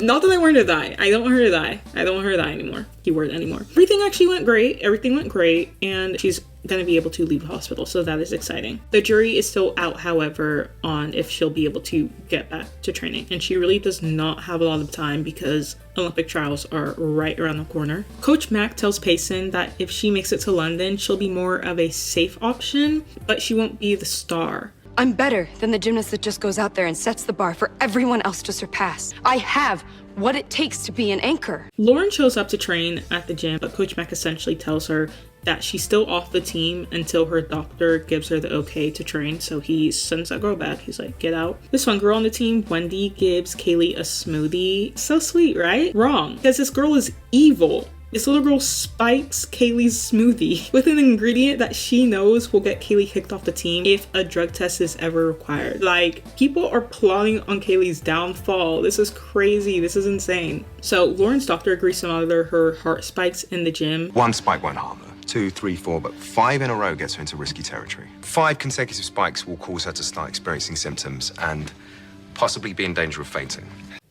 Not that I want her to die. I don't want her to die. I don't want her to die anymore. Keyword anymore. Everything actually went great. Everything went great. And she's going to be able to leave the hospital. So that is exciting. The jury is still out, however, on if she'll be able to get back to training. And she really does not have a lot of time because Olympic trials are right around the corner. Coach Mack tells Payson that if she makes it to London, she'll be more of a safe option, but she won't be the star. I'm better than the gymnast that just goes out there and sets the bar for everyone else to surpass. I have what it takes to be an anchor. Lauren shows up to train at the gym, but Coach Mack essentially tells her that she's still off the team until her doctor gives her the okay to train. So he sends that girl back. He's like, get out. This one girl on the team, Wendy, gives Kaylee a smoothie. So sweet, right? Wrong, because this girl is evil. This little girl spikes Kaylee's smoothie with an ingredient that she knows will get Kaylee kicked off the team if a drug test is ever required. Like, people are plotting on Kaylee's downfall. This is crazy. This is insane. So Lauren's doctor agrees to monitor her heart spikes in the gym. 1 spike won't harm her. 2, 3, 4, but 5 in a row gets her into risky territory. 5 consecutive spikes will cause her to start experiencing symptoms and possibly be in danger of fainting.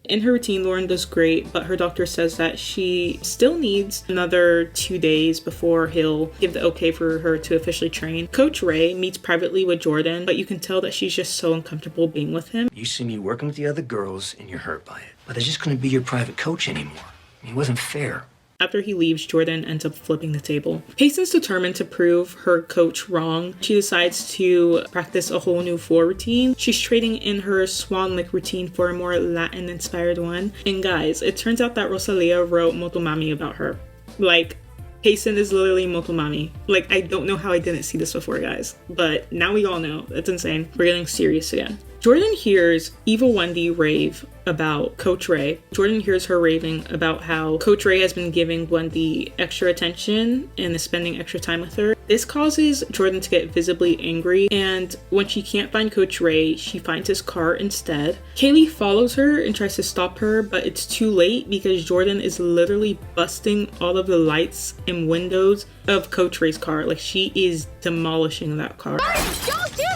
In her routine, Lauren does great, but her doctor says that she still needs another 2 days before he'll give the okay for her to officially train. Coach Ray meets privately with Jordan, but you can tell that she's just so uncomfortable being with him. You see me working with the other girls and you're hurt by it. But they're just gonna be your private coach anymore. I mean, it wasn't fair. After he leaves, Jordan ends up flipping the table. Payson's determined to prove her coach wrong. She decides to practice a whole new floor routine. She's trading in her Swan Lake routine for a more Latin-inspired one. And guys, it turns out that Rosalia wrote Motomami about her. Like, Payson is literally Motomami. Like, I don't know how I didn't see this before, guys. But now we all know. It's insane. We're getting serious again. Jordan hears Evil Wendy rave about Coach Ray. Jordan hears her raving about how Coach Ray has been giving Wendy extra attention and is spending extra time with her. This causes Jordan to get visibly angry, and when she can't find Coach Ray, she finds his car instead. Kaylee follows her and tries to stop her, but it's too late because Jordan is literally busting all of the lights and windows of Coach Ray's car. Like, she is demolishing that car. Don't do this!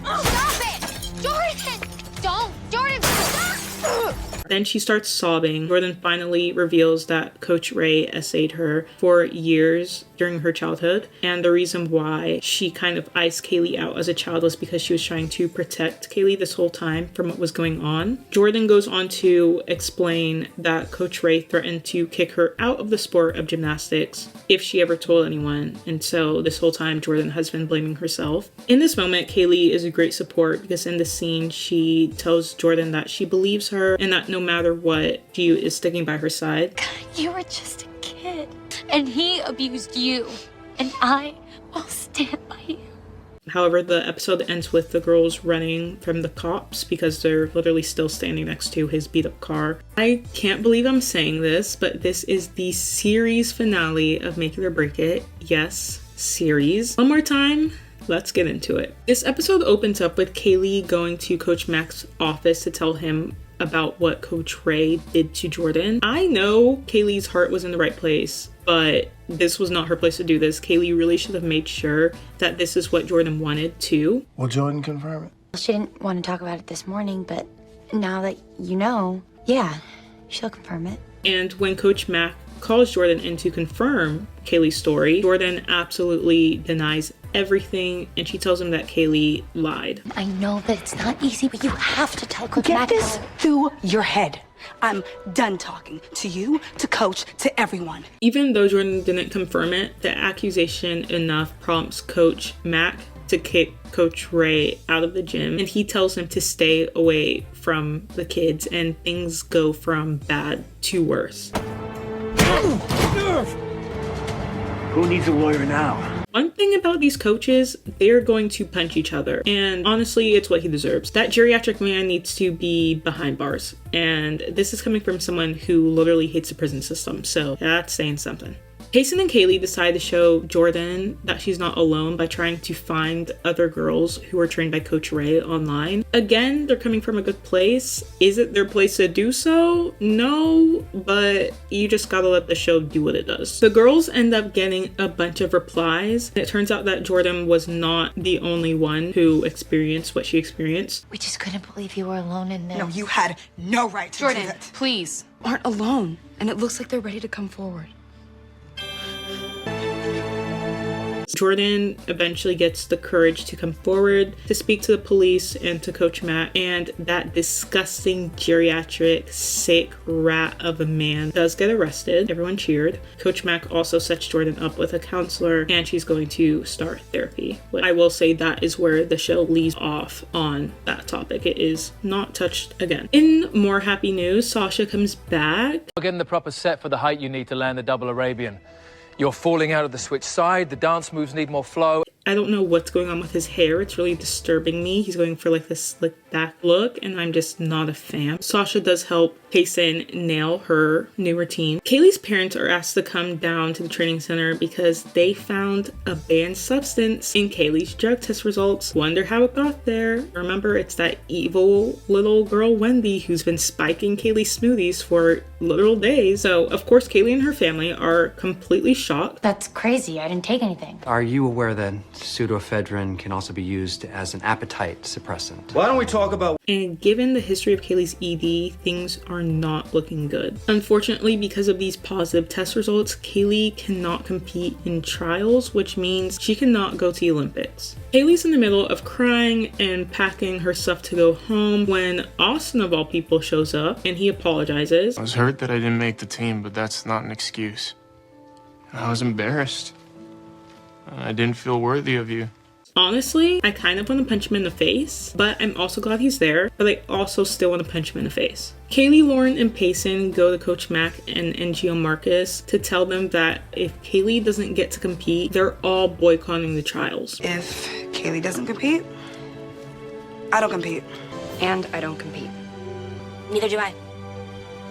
Stop it! Jordan! Don't! Jordan, stop! Then she starts sobbing. Jordan finally reveals that Coach Ray essayed her for years during her childhood, and the reason why she kind of iced Kaylee out as a child was because she was trying to protect Kaylee this whole time from what was going on. Jordan goes on to explain that Coach Ray threatened to kick her out of the sport of gymnastics if she ever told anyone, and so this whole time Jordan has been blaming herself. In this moment, Kaylee is a great support because in the scene she tells Jordan that she believes her and that no matter what, she is sticking by her side. You were just a kid, and he abused you, and I will stand by you. However, the episode ends with the girls running from the cops because they're literally still standing next to his beat up car. I can't believe I'm saying this, but this is the series finale of Make It or Break It. Yes, series. One more time. Let's get into it. This episode opens up with Kaylee going to Coach Mac's office to tell him about what Coach Ray did to Jordan. I know Kaylee's heart was in the right place, but this was not her place to do this. Kaylee really should have made sure that this is what Jordan wanted too. Will Jordan confirm it? She didn't want to talk about it this morning, but now that you know, yeah, she'll confirm it. And when Coach Mac calls Jordan in to confirm Kaylee's story, Jordan absolutely denies everything, and she tells him that Kaylee lied. I know that it's not easy, but you have to tell Coach Mac. Get this through your head. I'm done talking to you, to Coach, to everyone. Even though Jordan didn't confirm it, the accusation enough prompts Coach Mac to kick Coach Ray out of the gym, and he tells him to stay away from the kids, and things go from bad to worse. Who needs a lawyer now? One thing about these coaches, they're going to punch each other. And honestly, it's what he deserves. That geriatric man needs to be behind bars. And this is coming from someone who literally hates the prison system. So that's saying something. Payson and Kaylee decide to show Jordan that she's not alone by trying to find other girls who are trained by Coach Ray online. Again, they're coming from a good place. Is it their place to do so? No, but you just gotta let the show do what it does. The girls end up getting a bunch of replies. It turns out that Jordan was not the only one who experienced what she experienced. We just couldn't believe you were alone in this. No, you had no right to do Jordan, that. please, aren't alone, and it looks like they're ready to come forward. Jordan eventually gets the courage to come forward to speak to the police and to Coach Matt, and that disgusting geriatric sick rat of a man does get arrested. Everyone cheered. Coach Mack also sets Jordan up with a counselor, and she's going to start therapy. But I will say that is where the show leaves off on that topic. It is not touched again. In more happy news, Sasha comes back. Getting the proper set for the height you need to land the double Arabian. You're falling out of the switch side. The dance moves need more flow. I don't know what's going on with his hair. It's really disturbing me. He's going for like this slick back look, and I'm just not a fan. Sasha does help Payson nail her new routine. Kaylee's parents are asked to come down to the training center because they found a banned substance in Kaylee's drug test results. Wonder how it got there. Remember, it's that evil little girl Wendy who's been spiking Kaylee's smoothies for literal days. So of course Kaylee and her family are completely shocked. That's crazy. I didn't take anything. Are you aware that pseudoephedrine can also be used as an appetite suppressant? Why don't we talk about... And given the history of Kaylee's ED, things are not looking good. Unfortunately, because of these positive test results, Kaylee cannot compete in trials, which means she cannot go to the Olympics. Kaylee's in the middle of crying and packing her stuff to go home when Austin, of all people, shows up and he apologizes. I was hurt that I didn't make the team, but that's not an excuse. I was embarrassed. I didn't feel worthy of you. Honestly, I kind of want to punch him in the face, but I'm also glad he's there, but I also still want to punch him in the face. Kaylee, Lauren, and Payson go to Coach Mack and NGO Marcus to tell them that if Kaylee doesn't get to compete, they're all boycotting the trials. If Kaylee doesn't compete, I don't compete. And I don't compete. Neither do I.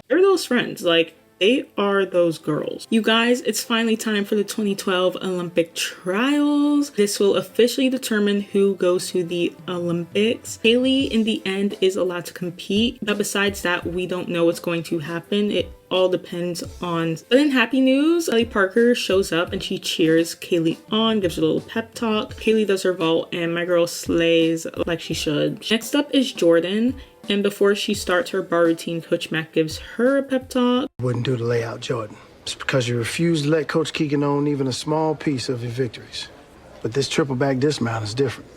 They're those friends. Like, they are those girls. You guys, it's finally time for the 2012 Olympic trials. This will officially determine who goes to the Olympics. Haley, in the end, is allowed to compete, but besides that, we don't know what's going to happen. It all depends on. But in happy news, Ellie Parker shows up and she cheers Kaylee on, gives her a little pep talk. Kaylee does her vault and my girl slays like she should. Next up is Jordan. And before she starts her bar routine, Coach Mack gives her a pep talk. Wouldn't do to lay out Jordan. It's because you refused to let Coach Keegan own even a small piece of your victories. But this triple back dismount is different.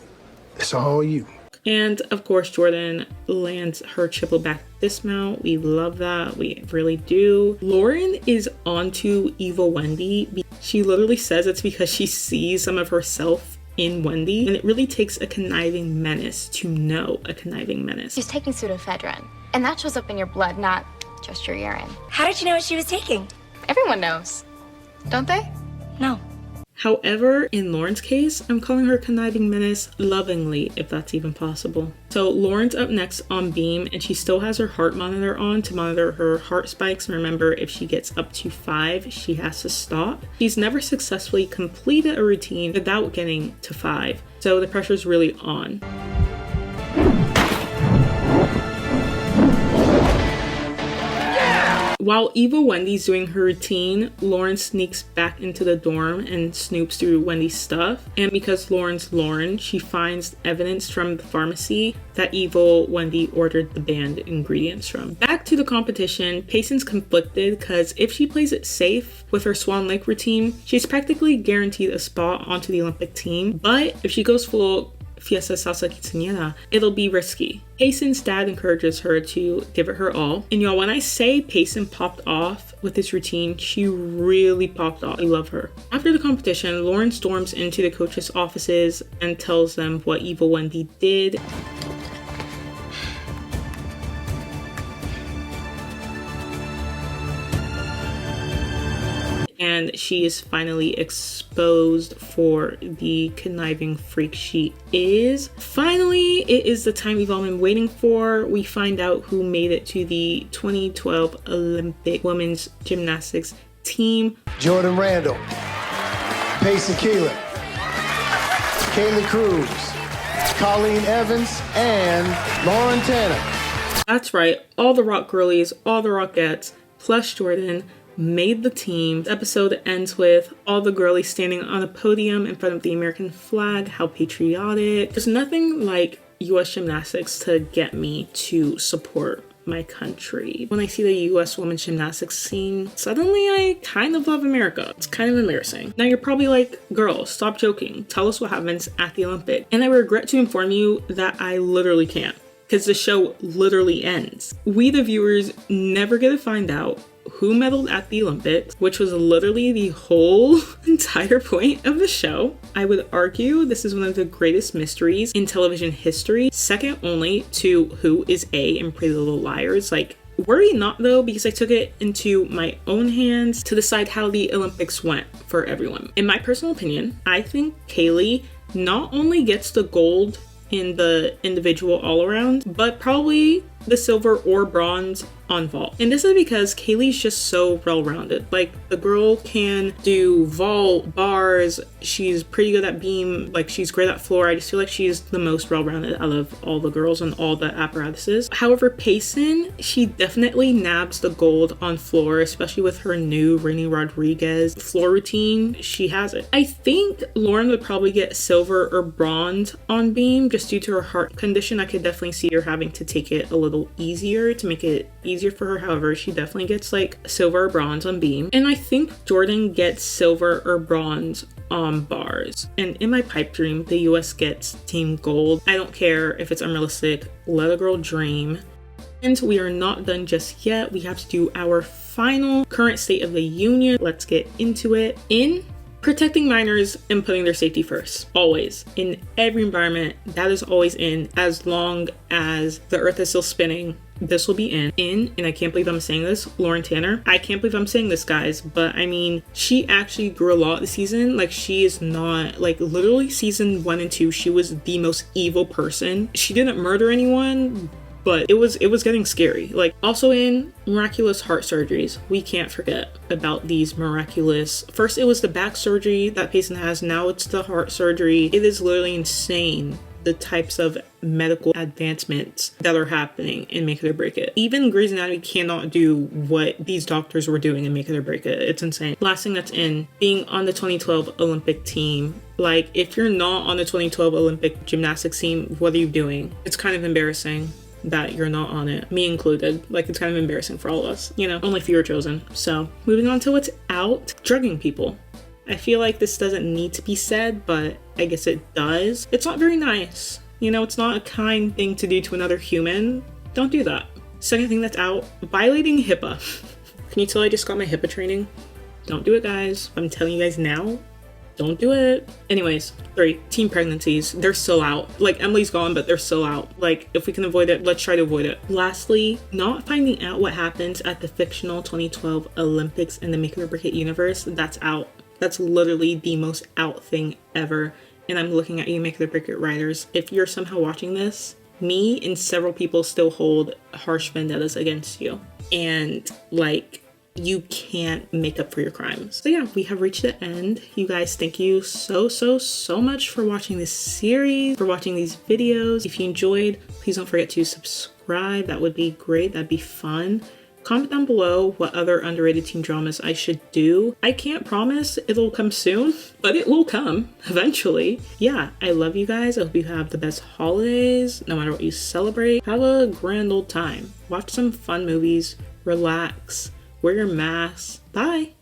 It's all you. And of course, Jordan lands her triple back dismount. We love that. We really do. Lauren is onto evil Wendy. She literally says it's because she sees some of herself in Wendy, and it really takes a conniving menace to know a conniving menace. She's taking pseudoephedrine, and that shows up in your blood, not just your urine. How did you know what she was taking? Everyone knows, don't they? No. However, in Lauren's case, I'm calling her conniving menace lovingly, if that's even possible. So Lauren's up next on beam, and she still has her heart monitor on to monitor her heart spikes. And remember, if she gets up to 5, she has to stop. She's never successfully completed a routine without getting to 5, so the pressure's really on. While evil Wendy's doing her routine, Lauren sneaks back into the dorm and snoops through Wendy's stuff. And because Lauren's Lauren, she finds evidence from the pharmacy that evil Wendy ordered the banned ingredients from. Back to the competition, Payson's conflicted because if she plays it safe with her Swan Lake routine, she's practically guaranteed a spot onto the Olympic team. But if she goes full Fiesta Salsa Quinceañera, it'll be risky. Payson's dad encourages her to give it her all. And y'all, when I say Payson popped off with this routine, she really popped off. I love her. After the competition, Lauren storms into the coaches' offices and tells them what evil Wendy did. And she is finally exposed for the conniving freak she is. Finally, it is the time we've all been waiting for. We find out who made it to the 2012 Olympic women's gymnastics team. Jordan Randall, Payson Keeler, Kaylee Cruz, Colleen Evans, and Lauren Tanner. That's right, all the Rock girlies, all the Rockettes, plus Jordan, made the team. The episode ends with all the girlies standing on a podium in front of the American flag. How patriotic. There's nothing like US gymnastics to get me to support my country. When I see the US women's gymnastics scene, suddenly I kind of love America. It's kind of embarrassing. Now you're probably like, girl, stop joking. Tell us what happens at the Olympics. And I regret to inform you that I literally can't, because the show literally ends. We, the viewers, never get to find out who medaled at the Olympics, which was literally the whole entire point of the show. I would argue this is one of the greatest mysteries in television history, second only to who is A in Pretty Little Liars. Like, worry not though, because I took it into my own hands to decide how the Olympics went for everyone. In my personal opinion, I think Kaylee not only gets the gold in the individual all around, but probably the silver or bronze on vault. And this is because Kaylee's just so well-rounded. Like, the girl can do vault, bars, she's pretty good at beam, like she's great at floor. I just feel like she's the most well-rounded out of all the girls and all the apparatuses. However, Payson, she definitely nabs the gold on floor, especially with her new Rainy Rodriguez floor routine. She has it. I think Lauren would probably get silver or bronze on beam just due to her heart condition. I could definitely see her having to take it a little easier to make it easier for her. However, she definitely gets like silver or bronze on beam. And I think Jordan gets silver or bronze on bars. And in my pipe dream, the US gets team gold. I don't care if it's unrealistic. Let a girl dream. And we are not done just yet. We have to do our final current state of the union. Let's get into it. In protecting minors and putting their safety first. Always. In every environment, that is always in, as long as the earth is still spinning this will be in, and I can't believe I'm saying this, Lauren Tanner. I can't believe I'm saying this, guys, but I mean, she actually grew a lot this season. Like, she is not, like, literally season 1 and 2, she was the most evil person. She didn't murder anyone, but it was getting scary. Like, also in miraculous heart surgeries, we can't forget about these miraculous. First it was the back surgery that Payson has, now it's the heart surgery. It is literally insane the types of medical advancements that are happening in Make It or Break It. Even Grey's Anatomy cannot do what these doctors were doing in Make It or Break It. It's insane. Last thing that's in, being on the 2012 Olympic team. Like, if you're not on the 2012 Olympic gymnastics team, what are you doing? It's kind of embarrassing that you're not on it, me included. Like, it's kind of embarrassing for all of us, you know, only few are chosen. So moving on to what's out, drugging people. I feel like this doesn't need to be said, but I guess it does. It's not very nice. You know, it's not a kind thing to do to another human. Don't do that. Second thing that's out, violating HIPAA. Can you tell I just got my HIPAA training? Don't do it, guys. I'm telling you guys now, don't do it. Anyways, 3, teen pregnancies. They're still out. Like, Emily's gone, but they're still out. Like, if we can avoid it, let's try to avoid it. Lastly, not finding out what happens at the fictional 2012 Olympics in the Make It or Break It universe, that's out. That's literally the most out thing ever. And I'm looking at you, Make It or Break It writers. If you're somehow watching this, me and several people still hold harsh vendettas against you. And, like, you can't make up for your crimes. So yeah, we have reached the end. You guys, thank you so much for watching this series, for watching these videos. If you enjoyed, please don't forget to subscribe. That would be great. That'd be fun. Comment down below what other underrated teen dramas I should do. I can't promise it'll come soon, but it will come eventually. Yeah, I love you guys. I hope you have the best holidays, no matter what you celebrate. Have a grand old time. Watch some fun movies, relax, wear your mask. Bye.